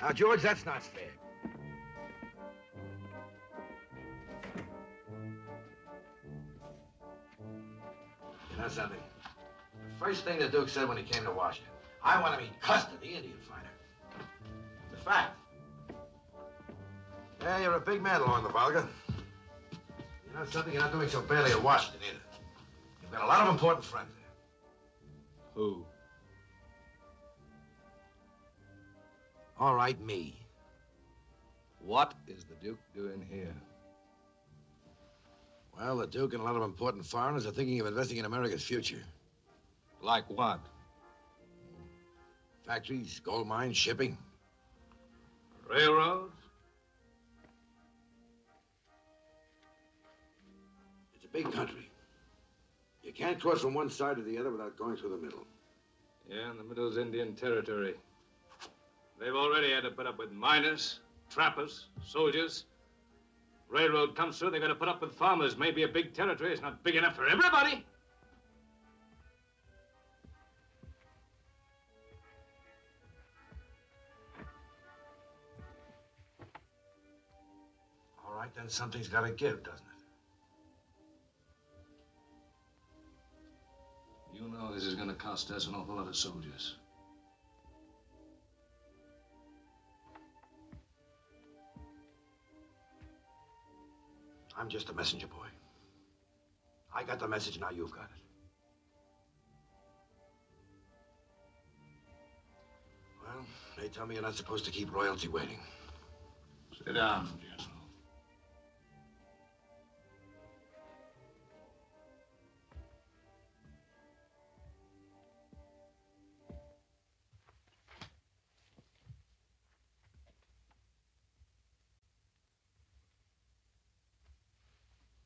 Now, George, that's not fair. You know something? The first thing the Duke said when he came to Washington, I want to meet Custer, the Indian fighter. It's a fact. Yeah, you're a big man along the Volga. You know something? You're not doing so badly at Washington either. You've got a lot of important friends there. Who? All right, me. What is the Duke doing here? Well, the Duke and a lot of important foreigners are thinking of investing in America's future. Like what? Factories, gold mines, shipping. Railroads? It's a big country. You can't cross from one side to the other without going through the middle. Yeah, and the middle's Indian territory. They've already had to put up with miners, trappers, soldiers. Railroad comes through, they've got to put up with farmers. Maybe a big territory is not big enough for everybody. All right, then something's got to give, doesn't it? You know this is going to cost us an awful lot of soldiers. I'm just a messenger boy. I got the message, now you've got it. Well, they tell me you're not supposed to keep royalty waiting. Sit down, General.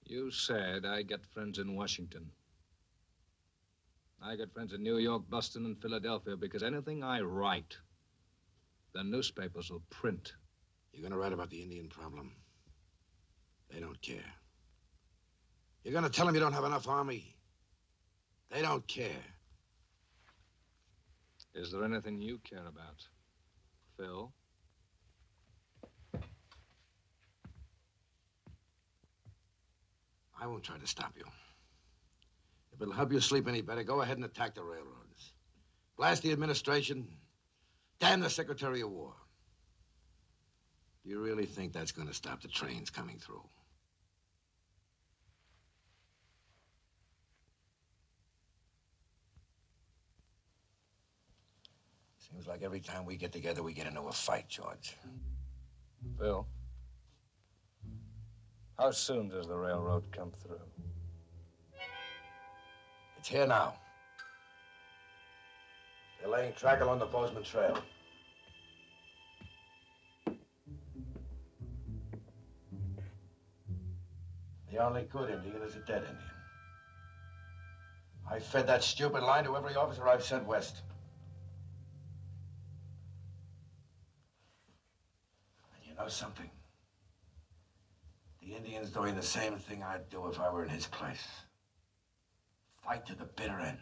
You said I got friends in Washington. I got friends in New York, Boston, and Philadelphia because anything I write, the newspapers will print. You're going to write about the Indian problem. They don't care. You're going to tell them you don't have enough army. They don't care. Is there anything you care about, Phil? I won't try to stop you. it'll help you sleep any better, go ahead and attack the railroads. Blast the administration. Damn the Secretary of War. Do you really think that's going to stop the trains coming through? Seems like every time we get together, we get into a fight, George. Bill, how soon does the railroad come through? It's here now. They're laying track along the Bozeman Trail. The only good Indian is a dead Indian. I fed that stupid line to every officer I've sent west. And you know something? The Indian's doing the same thing I'd do if I were in his place. Fight to the bitter end.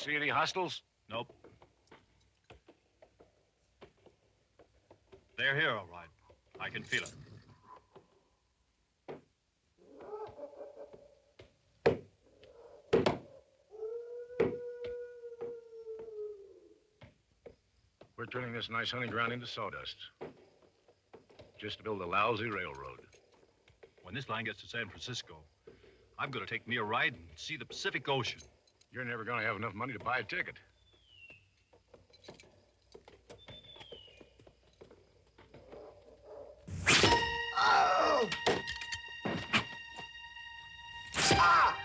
See any hostiles? Nope. They're here, all right. I can feel it. We're turning this nice hunting ground into sawdust. Just to build a lousy railroad. When this line gets to San Francisco, I'm going to take me a ride and see the Pacific Ocean. You're never going to have enough money to buy a ticket. Oh! Ah!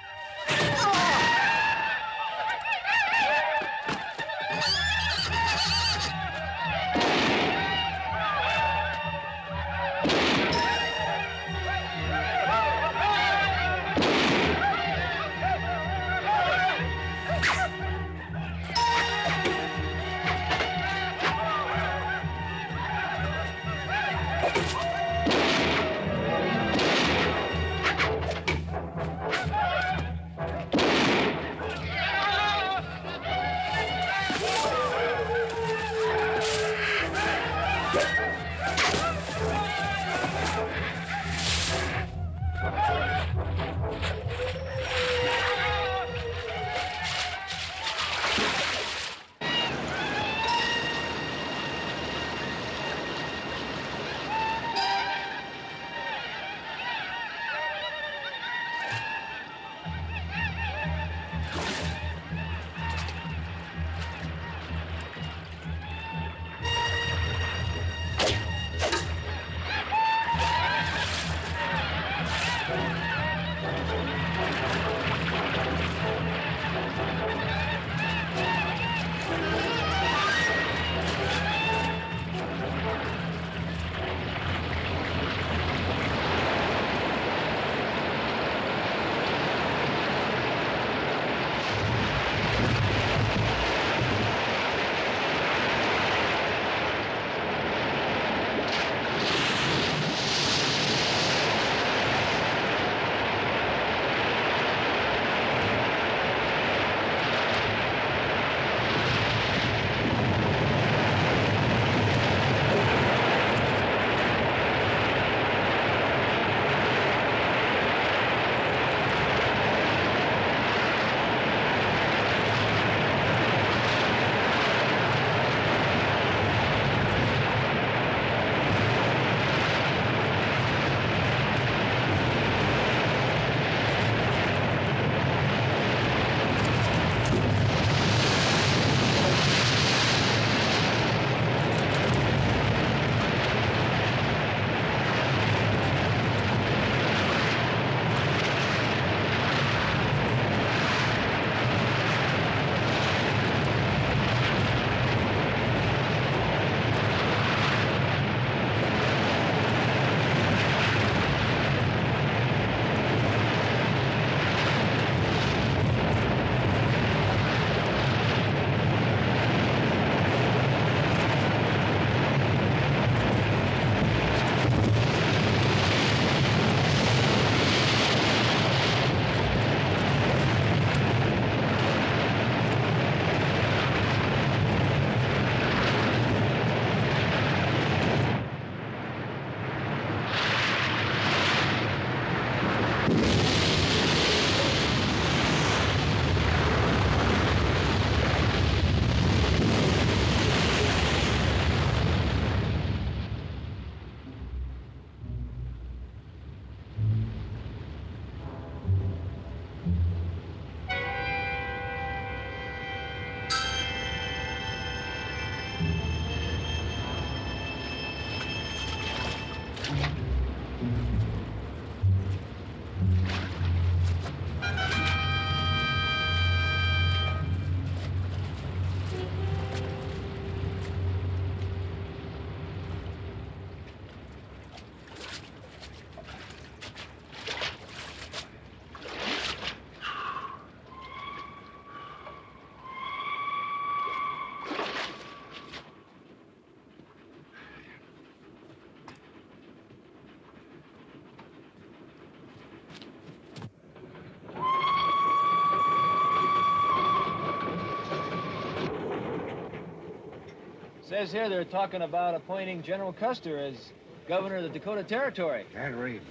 Says here they're talking about appointing General Custer as governor of the Dakota Territory. Can't read.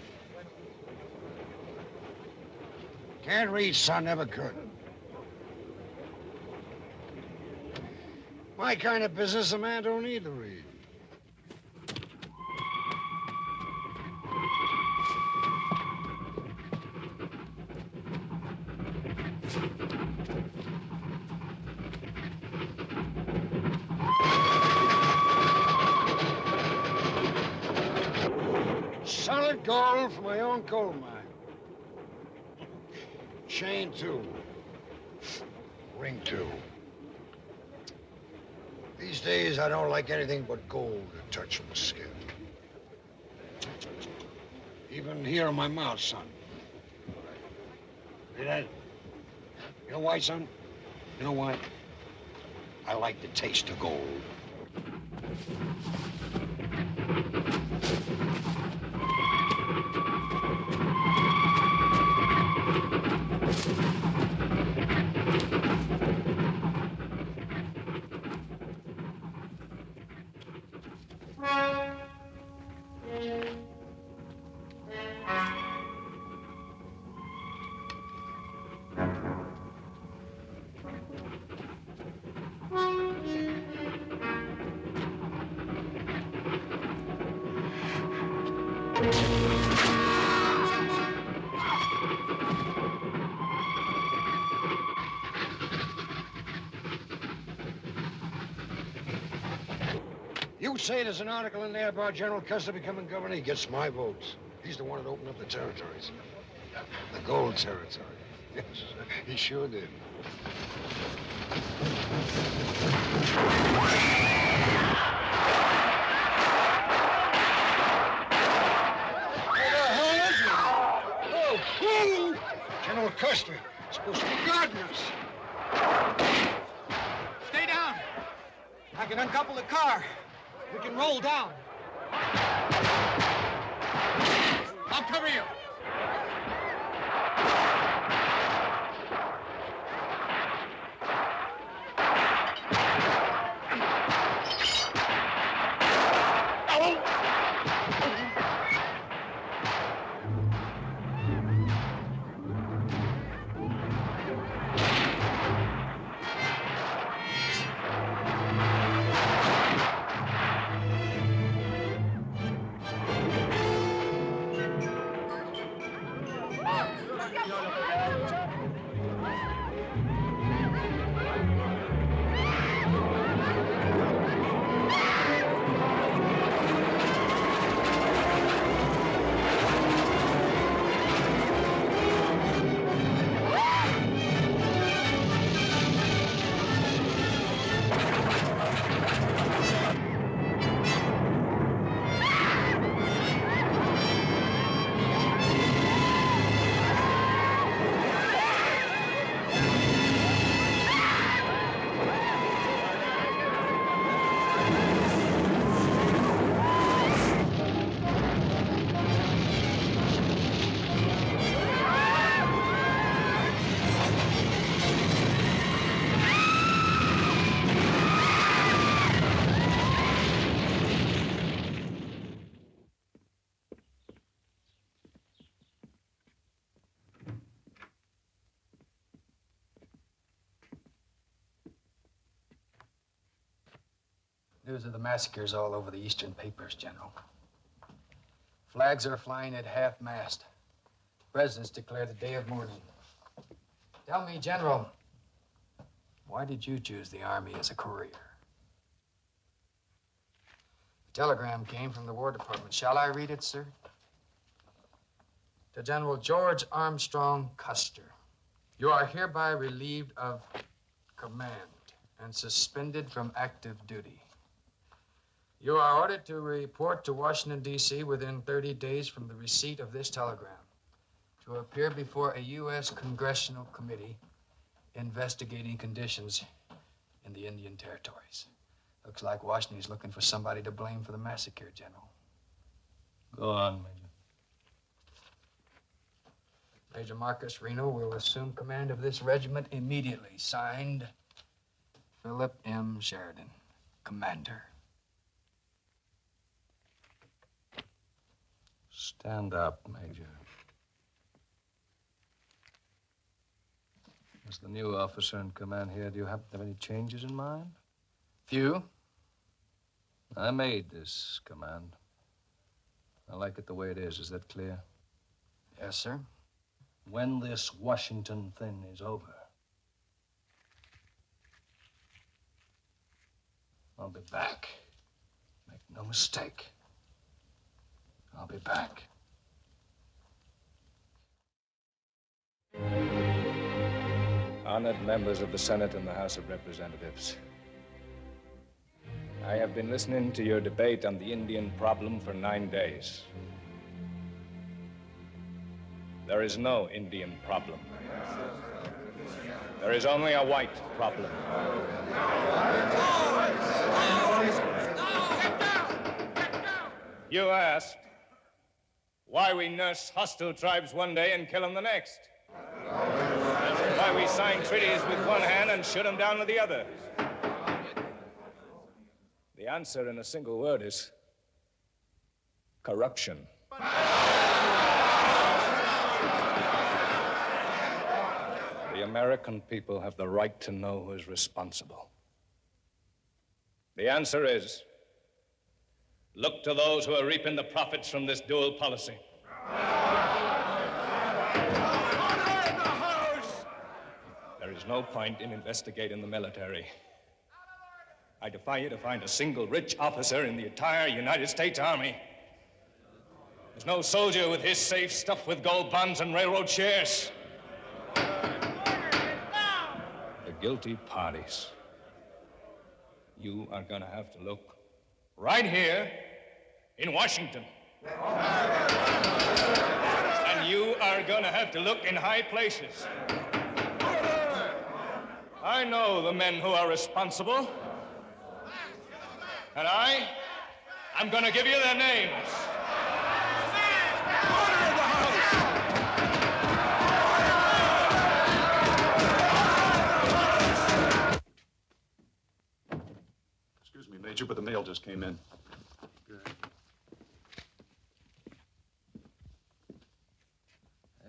Can't read, son, never could. My kind of business, a man don't need to read. Solid gold from my own coal mine. Chain, too. Ring, too. These days, I don't like anything but gold to touch my skin. Even here in my mouth, son. See that? You know why, son? You know why? I like the taste of gold. You say there's an article in there about General Custer becoming governor, he gets my votes. He's the one that opened up the territories. The gold territory. Yes, he sure did. Oh, General Custer, supposed to be guarding us. Stay down. I can uncouple the car. We can roll down. I'll cover you. News of the massacres all over the eastern papers, General. Flags are flying at half-mast. President's declared a day of mourning. Tell me, General, why did you choose the Army as a career? A telegram came from the War Department. Shall I read it, sir? To General George Armstrong Custer. You are hereby relieved of command and suspended from active duty. You are ordered to report to Washington, D.C. within 30 days from the receipt of this telegram, to appear before a U.S. Congressional Committee investigating conditions in the Indian Territories. Looks like Washington's looking for somebody to blame for the massacre, General. Go on, Major. Major Marcus Reno will assume command of this regiment immediately. Signed, Philip M. Sheridan, Commander. Stand up, Major. As the new officer in command here, do you happen to have any changes in mind? Few. I made this command. I like it the way it is. Is that clear? Yes, sir. When this Washington thing is over, I'll be back. Make no mistake. I'll be back. Honored members of the Senate and the House of Representatives, I have been listening to your debate on the Indian problem for 9 days. There is no Indian problem. There is only a white problem. You asked why we nurse hostile tribes one day and kill them the next. Why we sign treaties with one hand and shoot them down with the other. The answer in a single word is corruption. The American people have the right to know who is responsible. The answer is look to those who are reaping the profits from this dual policy. There is no point in investigating the military. I defy you to find a single rich officer in the entire United States Army. There's no soldier with his safe stuffed with gold bonds and railroad shares. The guilty parties. You are going to have to look right here in Washington. And you are going to have to look in high places. I know the men who are responsible. And I'm going to give you their names. Excuse me, Major, but the mail just came in. Good.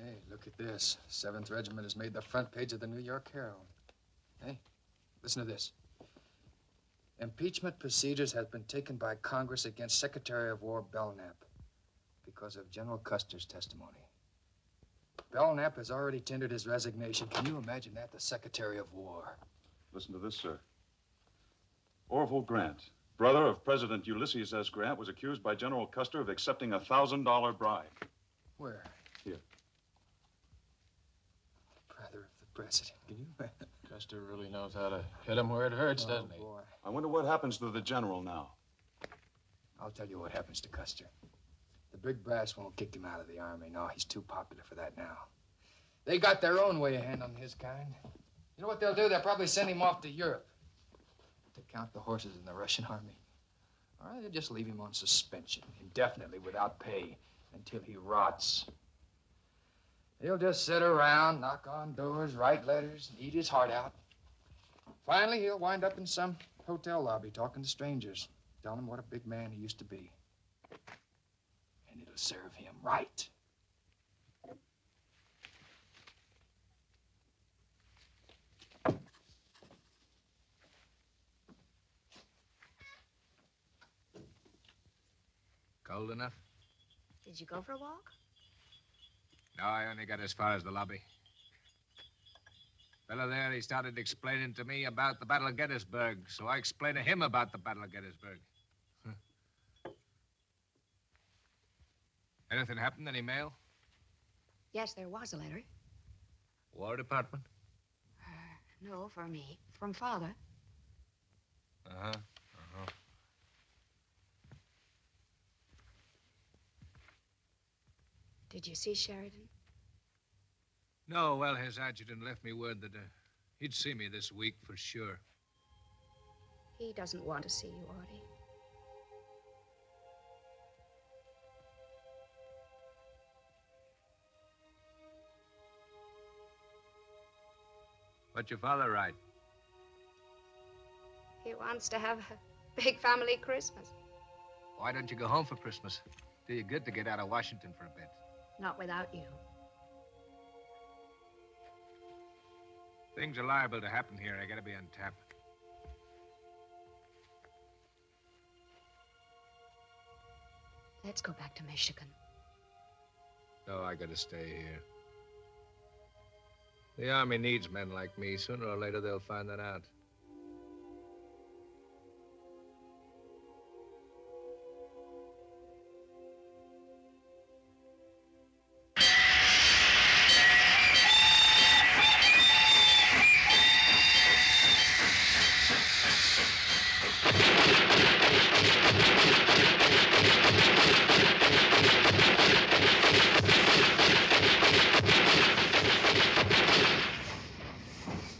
Hey, look at this. 7th Regiment has made the front page of the New York Herald. Hey, listen to this. Impeachment procedures have been taken by Congress against Secretary of War Belknap because of General Custer's testimony. Belknap has already tendered his resignation. Can you imagine that, the Secretary of War? Listen to this, sir. Orville Grant, brother of President Ulysses S. Grant, was accused by General Custer of accepting a $1,000 bribe. Where? Here. Brother of the President. Can you imagine? Custer really knows how to hit him where it hurts, doesn't he? Boy. I wonder what happens to the general now. I'll tell you what happens to Custer. The big brass won't kick him out of the Army. No, he's too popular for that now. They got their own way of handling his kind. You know what they'll do? They'll probably send him off to Europe to count the horses in the Russian Army. Or they'll just leave him on suspension, indefinitely, without pay, until he rots. He'll just sit around, knock on doors, write letters, and eat his heart out. Finally, he'll wind up in some hotel lobby talking to strangers, telling them what a big man he used to be. And it'll serve him right. Cold enough? Did you go for a walk? No, I only got as far as the lobby. Fellow there, he started explaining to me about the Battle of Gettysburg, so I explained to him about the Battle of Gettysburg. Anything happened? Any mail? Yes, there was a letter. War Department? No, for me. From Father. Uh-huh. Uh-huh. Did you see Sheridan? No, well, his adjutant left me word that he'd see me this week for sure. He doesn't want to see you, Artie. What'd your father write? He wants to have a big family Christmas. Why don't you go home for Christmas? Do you good to get out of Washington for a bit. Not without you. Things are liable to happen here. I gotta be on tap. Let's go back to Michigan. No, I gotta stay here. The Army needs men like me. Sooner or later, they'll find that out.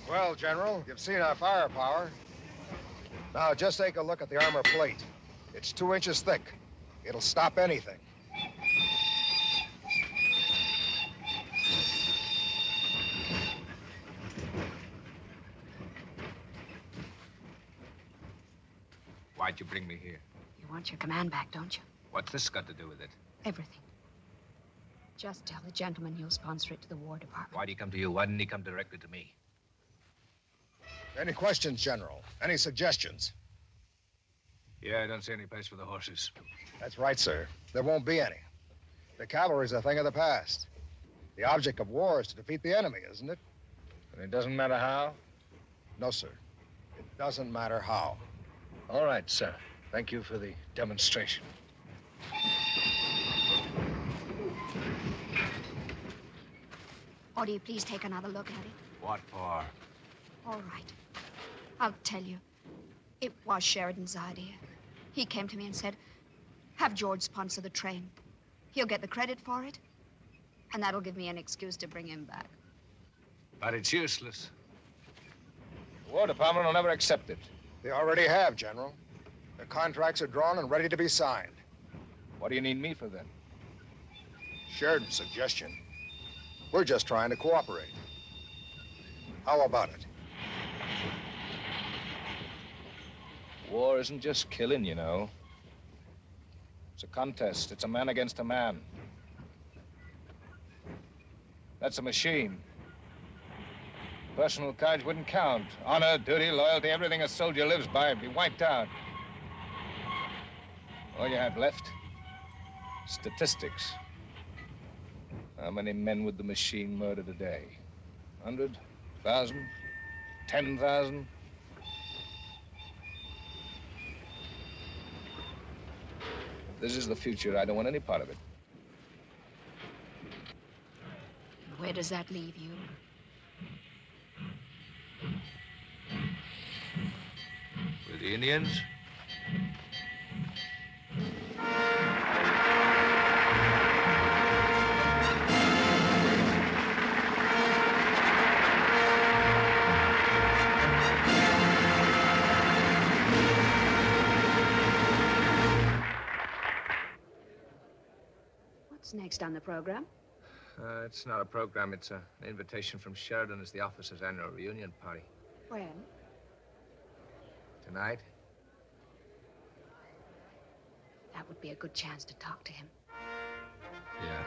Well, General, you've seen our firepower. Now, just take a look at the armor plate. It's 2 inches thick. It'll stop anything. Why'd you bring me here? You want your command back, don't you? What's this got to do with it? Everything. Just tell the gentleman you'll sponsor it to the War Department. Why'd he come to you? Why didn't he come directly to me? Any questions, General? Any suggestions? Yeah, I don't see any place for the horses. That's right, sir. There won't be any. The cavalry's a thing of the past. The object of war is to defeat the enemy, isn't it? And it doesn't matter how? No, sir. It doesn't matter how. All right, sir. Thank you for the demonstration. Or do you please take another look at it? What for? All right. I'll tell you. It was Sheridan's idea. He came to me and said, have George sponsor the train. He'll get the credit for it, and that'll give me an excuse to bring him back. But it's useless. The War Department will never accept it. They already have, General. The contracts are drawn and ready to be signed. What do you need me for, then? Sheridan's suggestion. We're just trying to cooperate. How about it? War isn't just killing, you know. It's a contest. It's a man against a man. That's a machine. Personal courage wouldn't count. Honor, duty, loyalty, everything a soldier lives by would be wiped out. All you have left, statistics. How many men would the machine murder today? 100? 1,000? 10,000? This is the future. I don't want any part of it. Where does that leave you? With the Indians? What's next on the program? It's not a program. It's an invitation from Sheridan as the officers' annual reunion party. When? Tonight? That would be a good chance to talk to him. Yeah.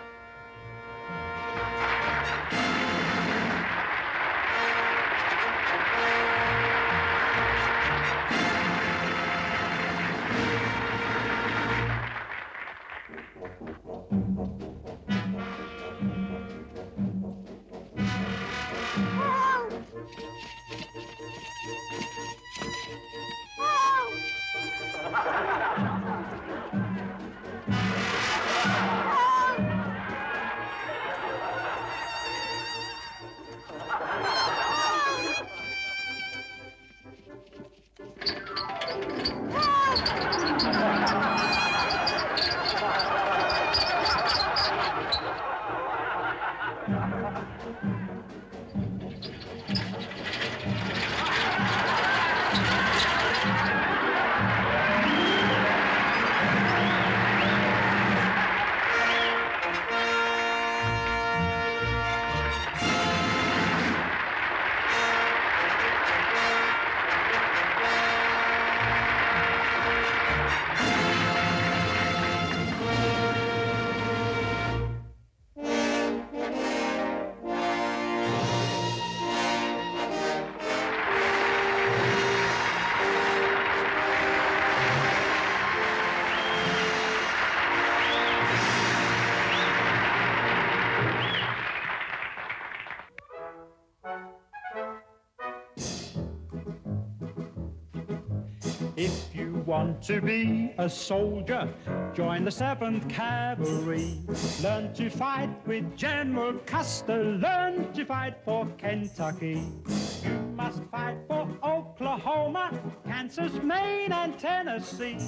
want to be a soldier, join the 7th Cavalry. Learn to fight with General Custer, learn to fight for Kentucky. You must fight for Oklahoma, Kansas, Maine, and Tennessee.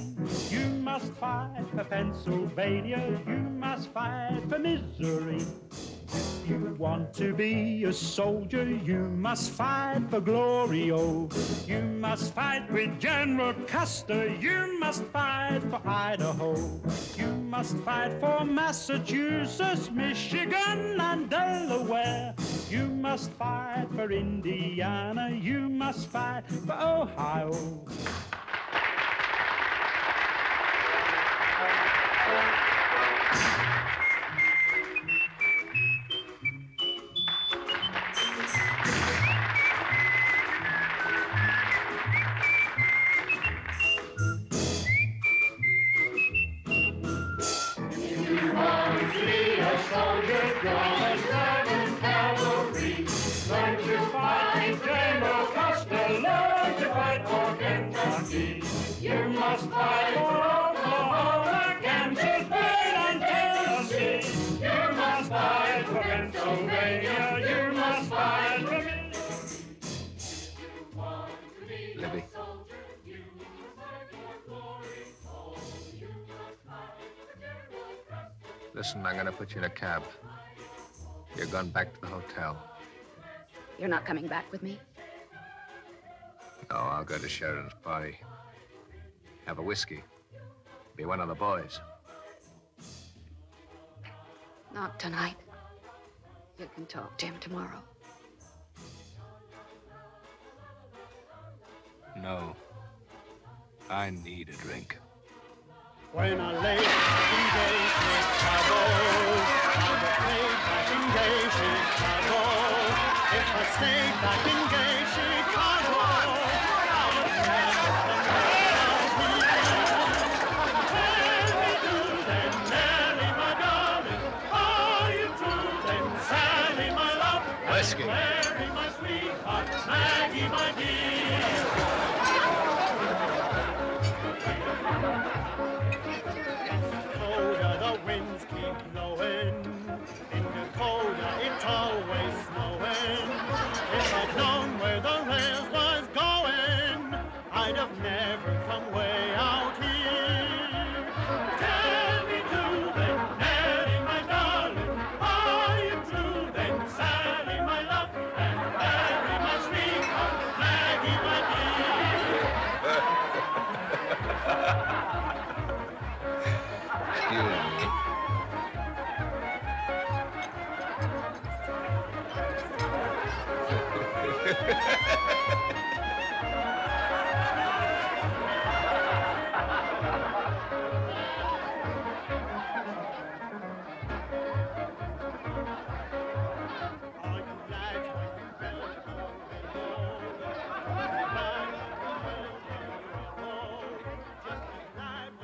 You must fight for Pennsylvania, you must fight for Missouri. You want to be a soldier, you must fight for glory, oh. You must fight with General Custer, you must fight for Idaho. You must fight for Massachusetts, Michigan, and Delaware. You must fight for Indiana, you must fight for Ohio. You must fight for Oklahoma, Kansas, Maine, and Tennessee. You must fight for Pennsylvania. You must fight for me. Libby. Listen, I'm going to put you in a cab. You're going back to the hotel. You're not coming back with me? No, I'll go to Sheridan's party. Have a whiskey. Be one of the boys. Not tonight. You can talk to him tomorrow. No. I need a drink. When I lay back in gay Chicago, I'm afraid back in gay Chicago. If I stay back in gay Chicago, I'll never come back here. Tell me, do then, Mary, my darling, are you true then, Sally, my love, Whiskey. Mary, my sweetheart, Maggie, my dear. The winds keep blowing. In Dakota, it's always snowing. If I'd known where the rails was going, I'd have never come way out here. Tell me, do then, Mary, my darling, are you true then, Sally, my love, and Mary, my sweetheart, Maggie, my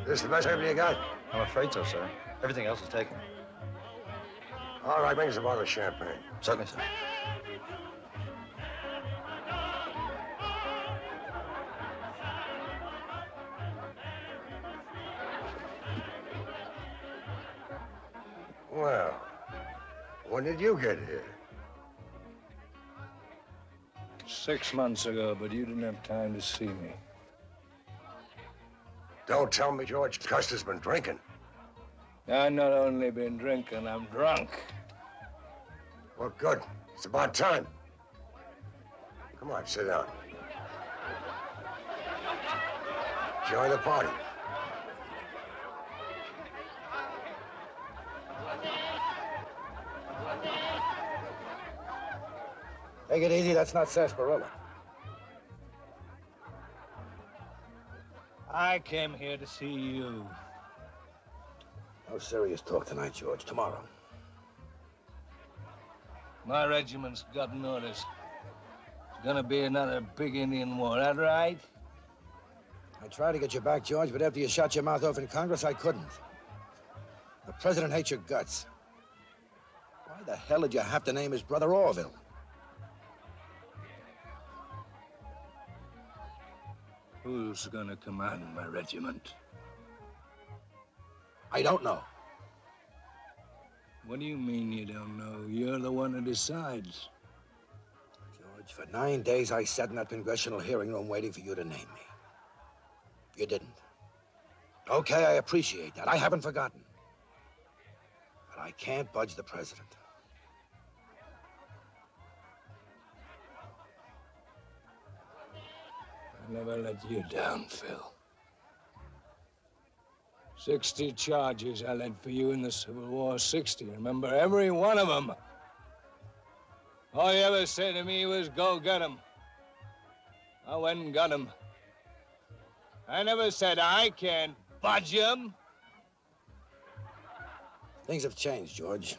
This the best everything you got? I'm afraid so, sir. Everything else is taken. All right, bring us a bottle of champagne. Certainly, sir. Well, when did you get here? 6 months ago, but you didn't have time to see me. Don't tell me George Custer's been drinking. I've not only been drinking, I'm drunk. Well, good. It's about time. Come on, sit down. Join the party. Take it easy, that's not sarsaparilla. I came here to see you. No serious talk tonight, George. Tomorrow. My regiment's got notice. It's gonna be another big Indian war, that right? I tried to get you back, George, but after you shot your mouth off in Congress, I couldn't. The president hates your guts. Why the hell did you have to name his brother Orville? Who's gonna command my regiment? I don't know. What do you mean you don't know? You're the one who decides. George, for 9 days I sat in that congressional hearing room waiting for you to name me. You didn't. Okay, I appreciate that. I haven't forgotten. But I can't budge the president. I never let you down, Phil. 60 charges I led for you in the Civil War. 60, remember? Every one of them. All you ever said to me was, go get 'em. I went and got 'em. I never said I can't budge 'em. Things have changed, George.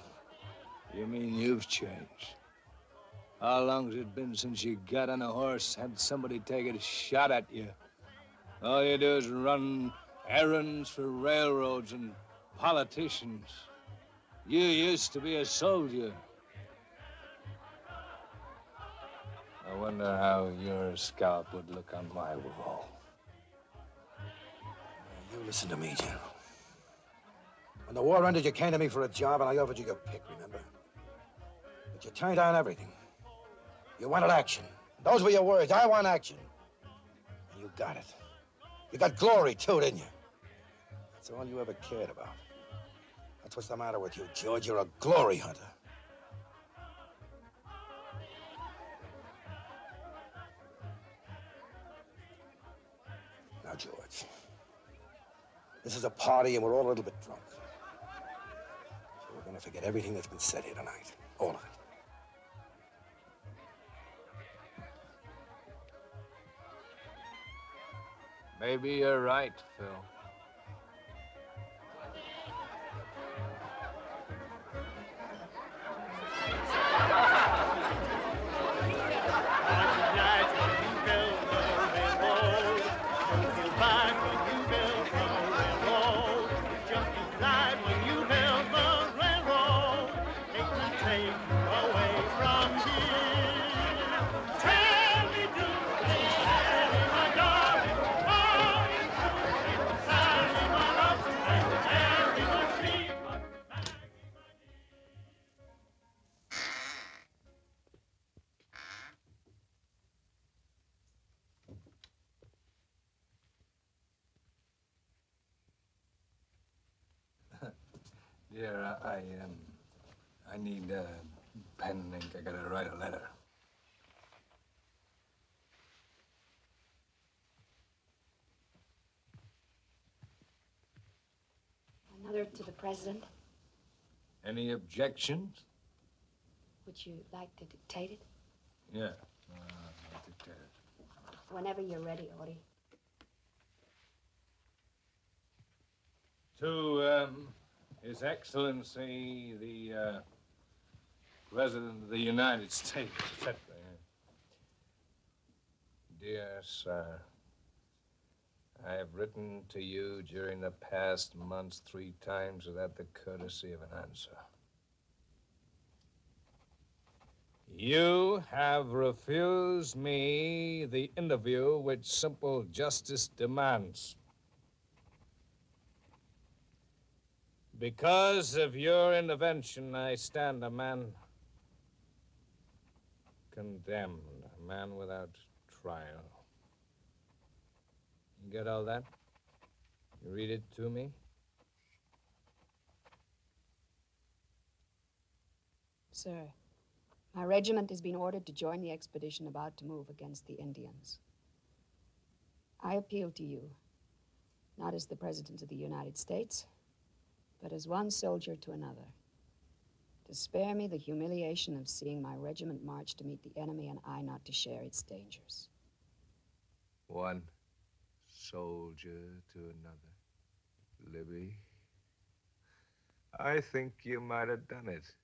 You mean you've changed? How long's it been since you got on a horse, had somebody take a shot at you? All you do is run errands for railroads and politicians. You used to be a soldier. I wonder how your scalp would look on my wall. You listen to me, General. When the war ended, you came to me for a job, and I offered you your pick, remember? But you turned down everything. You wanted action. Those were your words. I want action. And you got it. You got glory, too, didn't you? That's all you ever cared about. That's what's the matter with you, George. You're a glory hunter. Now, George, this is a party, and we're all a little bit drunk. So we're gonna forget everything that's been said here tonight. All of it. Maybe you're right, Phil. Dear, I need pen and ink. I gotta write a letter. Another to the president. Any objections? Would you like to dictate it? Yeah, I'll dictate it. Whenever you're ready, Odie. To, His Excellency, the President of the United States, etc. Dear Sir, I have written to you during the past months 3 times without the courtesy of an answer. You have refused me the interview which simple justice demands. Because of your intervention, I stand a man condemned, a man without trial. You get all that? You read it to me? Sir, my regiment has been ordered to join the expedition about to move against the Indians. I appeal to you, not as the President of the United States, but as one soldier to another, to spare me the humiliation of seeing my regiment march to meet the enemy and I not to share its dangers. One soldier to another. Libby, I think you might have done it.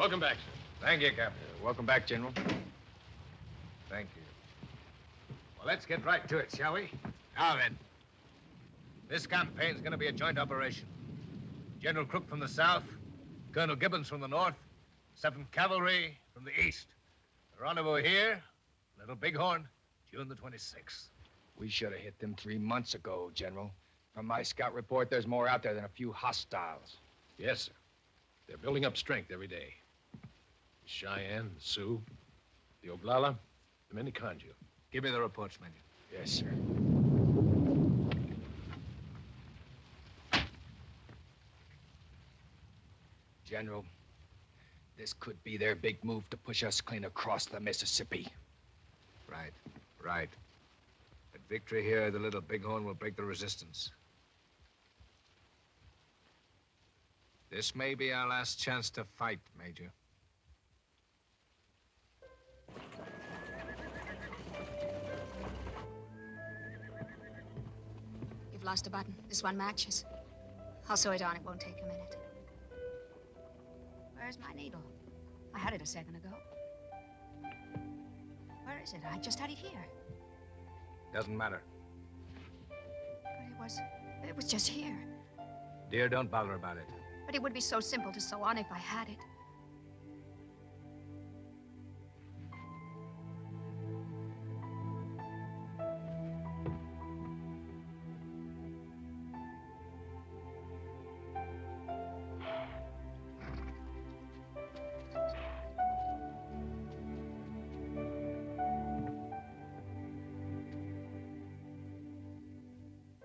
Welcome back, sir. Thank you, Captain. Welcome back, General. Thank you. Well, let's get right to it, shall we? Now then. This campaign's going to be a joint operation. General Crook from the south, Colonel Gibbons from the north, 7th Cavalry from the east. The rendezvous here, Little Bighorn, June the 26th. We should have hit them 3 months ago, General. From my scout report, there's more out there than a few hostiles. Yes, sir. They're building up strength every day. The Cheyenne, the Sioux, the Oglala, the Miniconjou. Give me the reports, Major. Yes, sir. General, this could be their big move to push us clean across the Mississippi. Right, right. At victory here, the Little Bighorn will break the resistance. This may be our last chance to fight, Major. You've lost a button. This one matches. I'll sew it on. It won't take a minute. Where's my needle? I had it a second ago. Where is it? I just had it here. Doesn't matter. But it was just here. Dear, don't bother about it. But it would be so simple to sew on if I had it.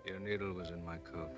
Your needle was in my coat.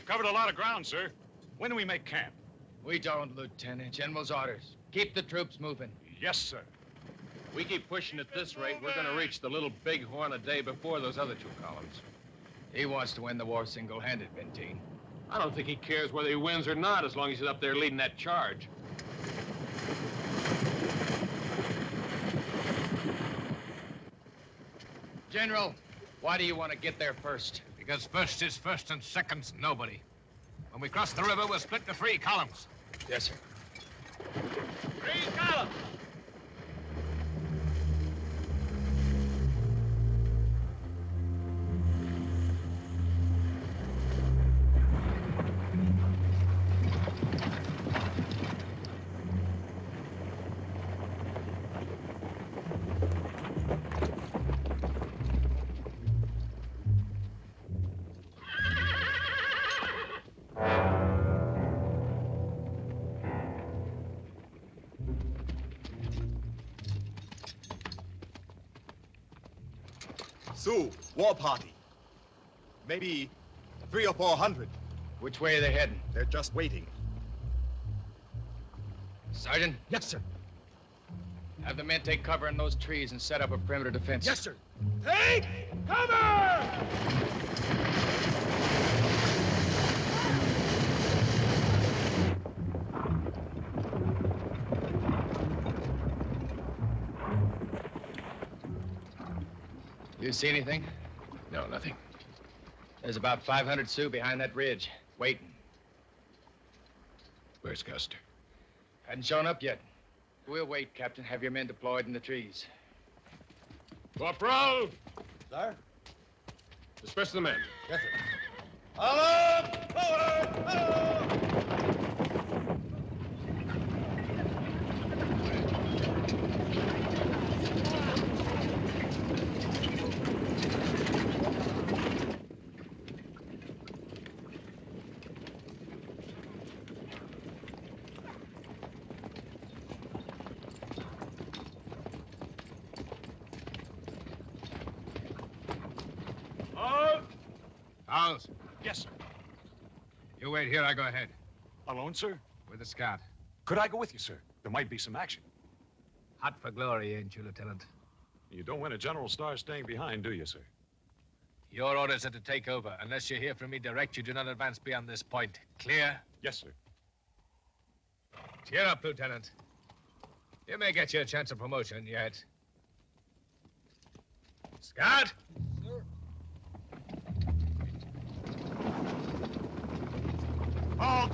Covered a lot of ground, sir. When do we make camp? We don't, Lieutenant. General's orders. Keep the troops moving. Yes, sir. We keep pushing at this rate, we're going to reach the Little Bighorn a day before those other 2 columns. He wants to win the war single-handed, Benteen. I don't think he cares whether he wins or not, as long as he's up there leading that charge. General, why do you want to get there first? Because first is first and second's nobody. When we cross the river, we'll split the 3 columns. Yes, sir. 3 columns. Sioux, war party. Maybe 300 or 400. Which way are they heading? They're just waiting. Sergeant? Yes, sir. Have the men take cover in those trees and set up a perimeter defense. Yes, sir. Take cover! You see anything? No, nothing. There's about 500 Sioux behind that ridge, waiting. Where's Custer? Hadn't shown up yet. We'll wait, Captain. Have your men deployed in the trees. Corporal! Sir? Disperse the men. Yes, sir. Alarm! Forward! Alarm! Howells. Yes, sir. You wait here, I go ahead. Alone, sir? With the scout. Could I go with you, sir? There might be some action. Hot for glory, ain't you, Lieutenant? You don't win a general star staying behind, do you, sir? Your orders are to take over. Unless you hear from me direct, you do not advance beyond this point. Clear? Yes, sir. Cheer up, Lieutenant. You may get your chance of promotion yet. Scout! Sir. Halt!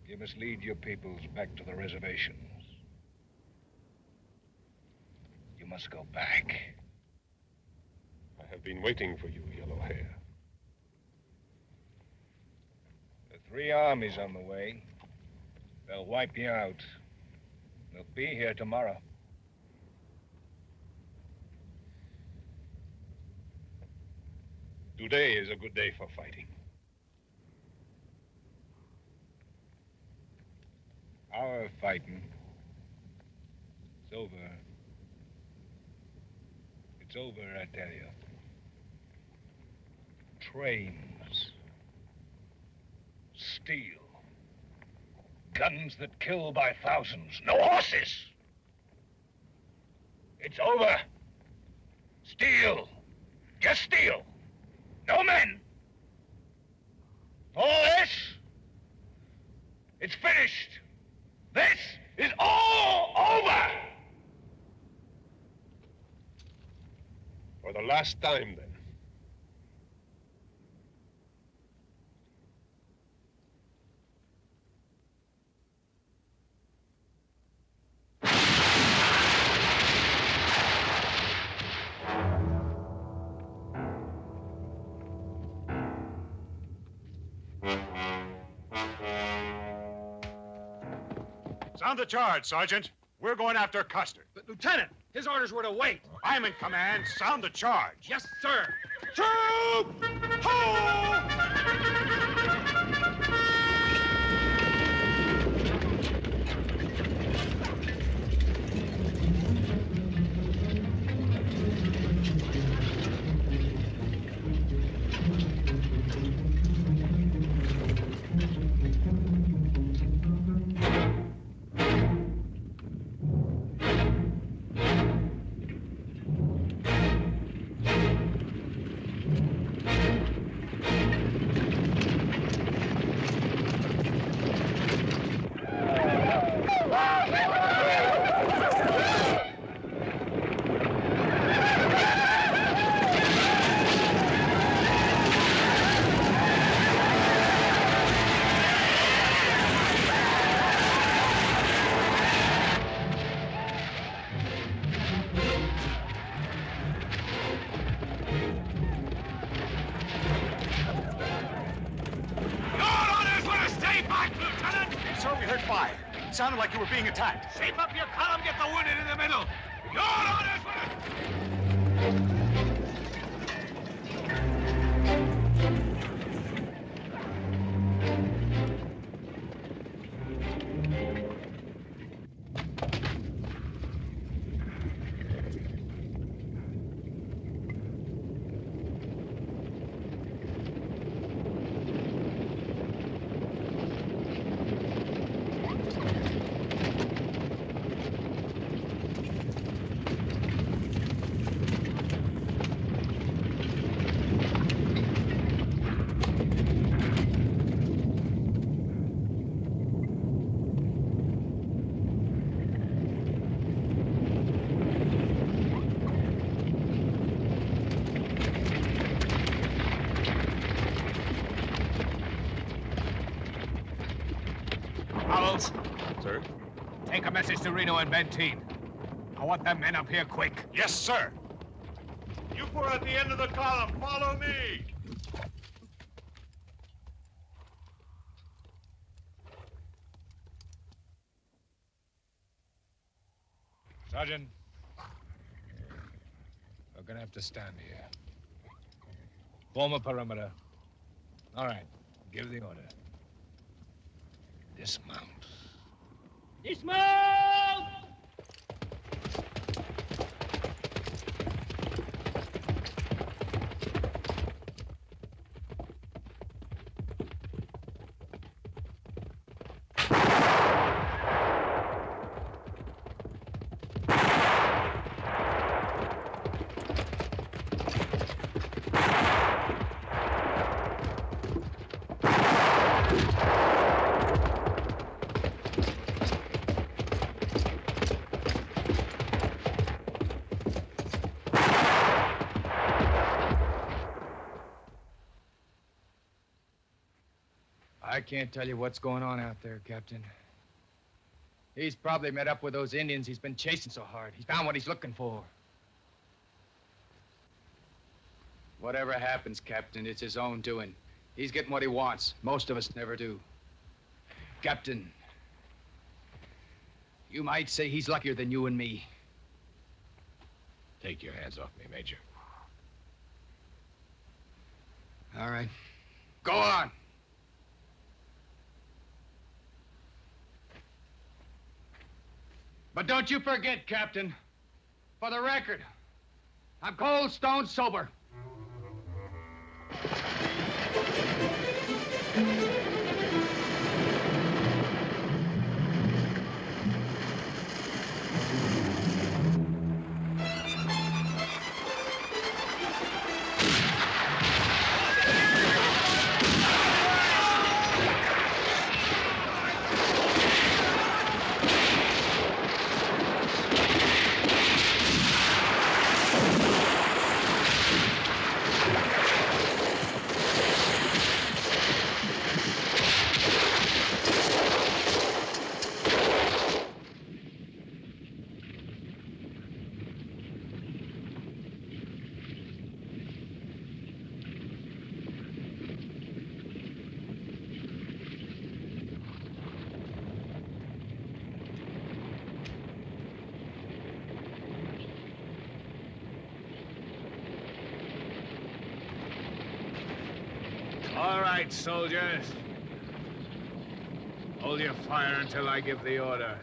You must lead your peoples back to the reservations. You must go back. I have been waiting for you, Yellow Hair. There are 3 armies on the way. They'll wipe you out. They'll be here tomorrow. Today is a good day for fighting. Our fighting. It's over. It's over, I tell you. Trains. Steel. Guns that kill by thousands. No horses! It's over. Steel. Just steel. No men. All this, it's finished. This is all over! For the last time, then. Sound the charge, Sergeant. We're going after Custer. But, Lieutenant, his orders were to wait. I'm in command. Sound the charge. Yes, sir. Troop! Sounded like you were being attacked. Shape up your column, get the wounded in the middle. Your orders Sir? Take a message to Reno and Benteen. I want them men up here quick. Yes, sir. You four at the end of the column, follow me. Sergeant, we're gonna have to stand here. Form a perimeter. All right, give the order. Dismount. Dismount! I can't tell you what's going on out there, Captain. He's probably met up with those Indians he's been chasing so hard. He's found what he's looking for. Whatever happens, Captain, it's his own doing. He's getting what he wants. Most of us never do. Captain, you might say he's luckier than you and me. Take your hands off me, Major. All right. Go on. But don't you forget, Captain, for the record, I'm cold stone sober. All right, soldiers. Hold your fire until I give the order.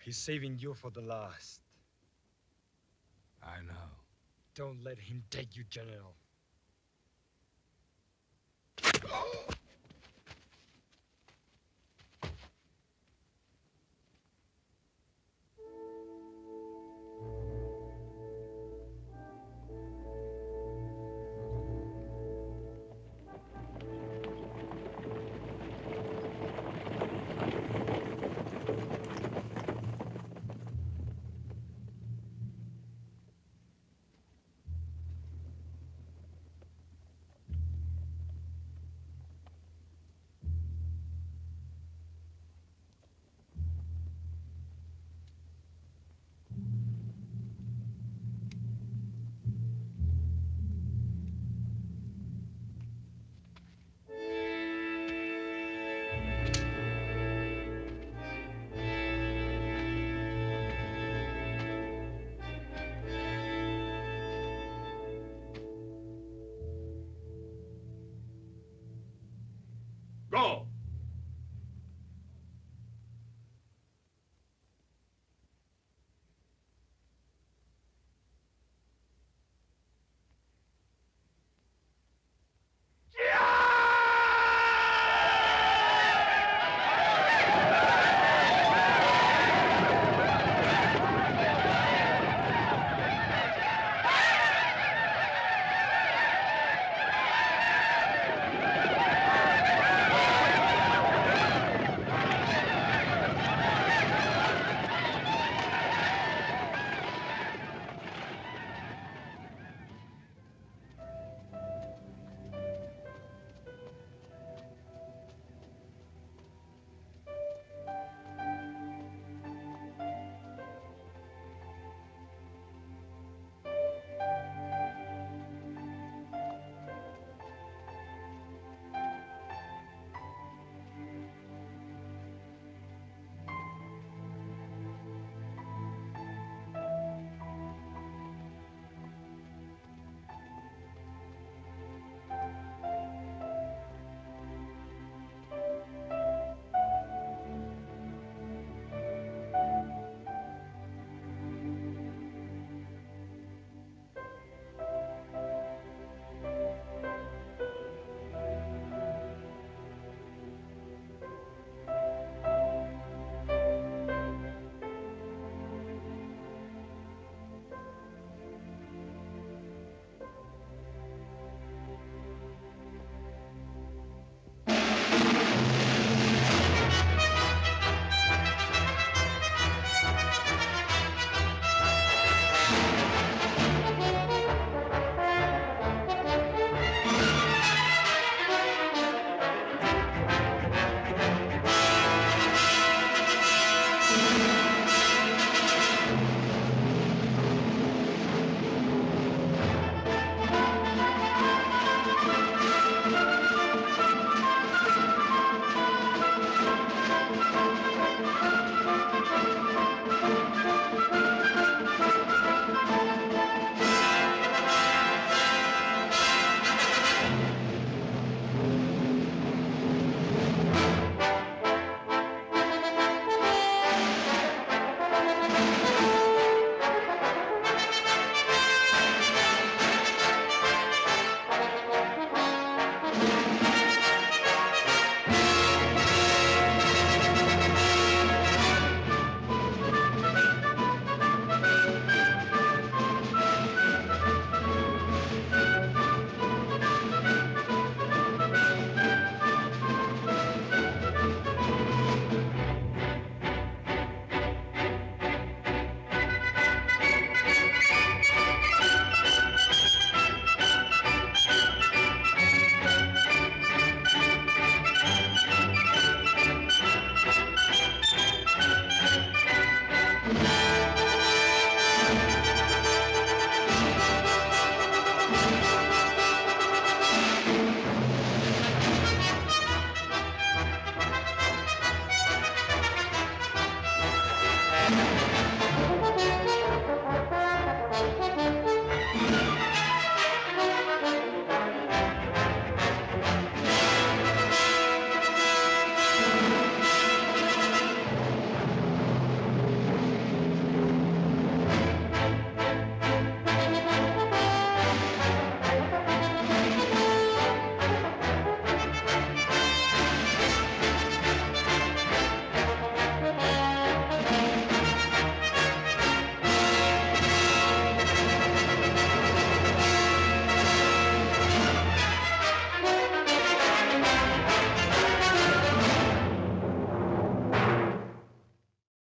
He's saving you for the last. I know. Don't let him take you, General.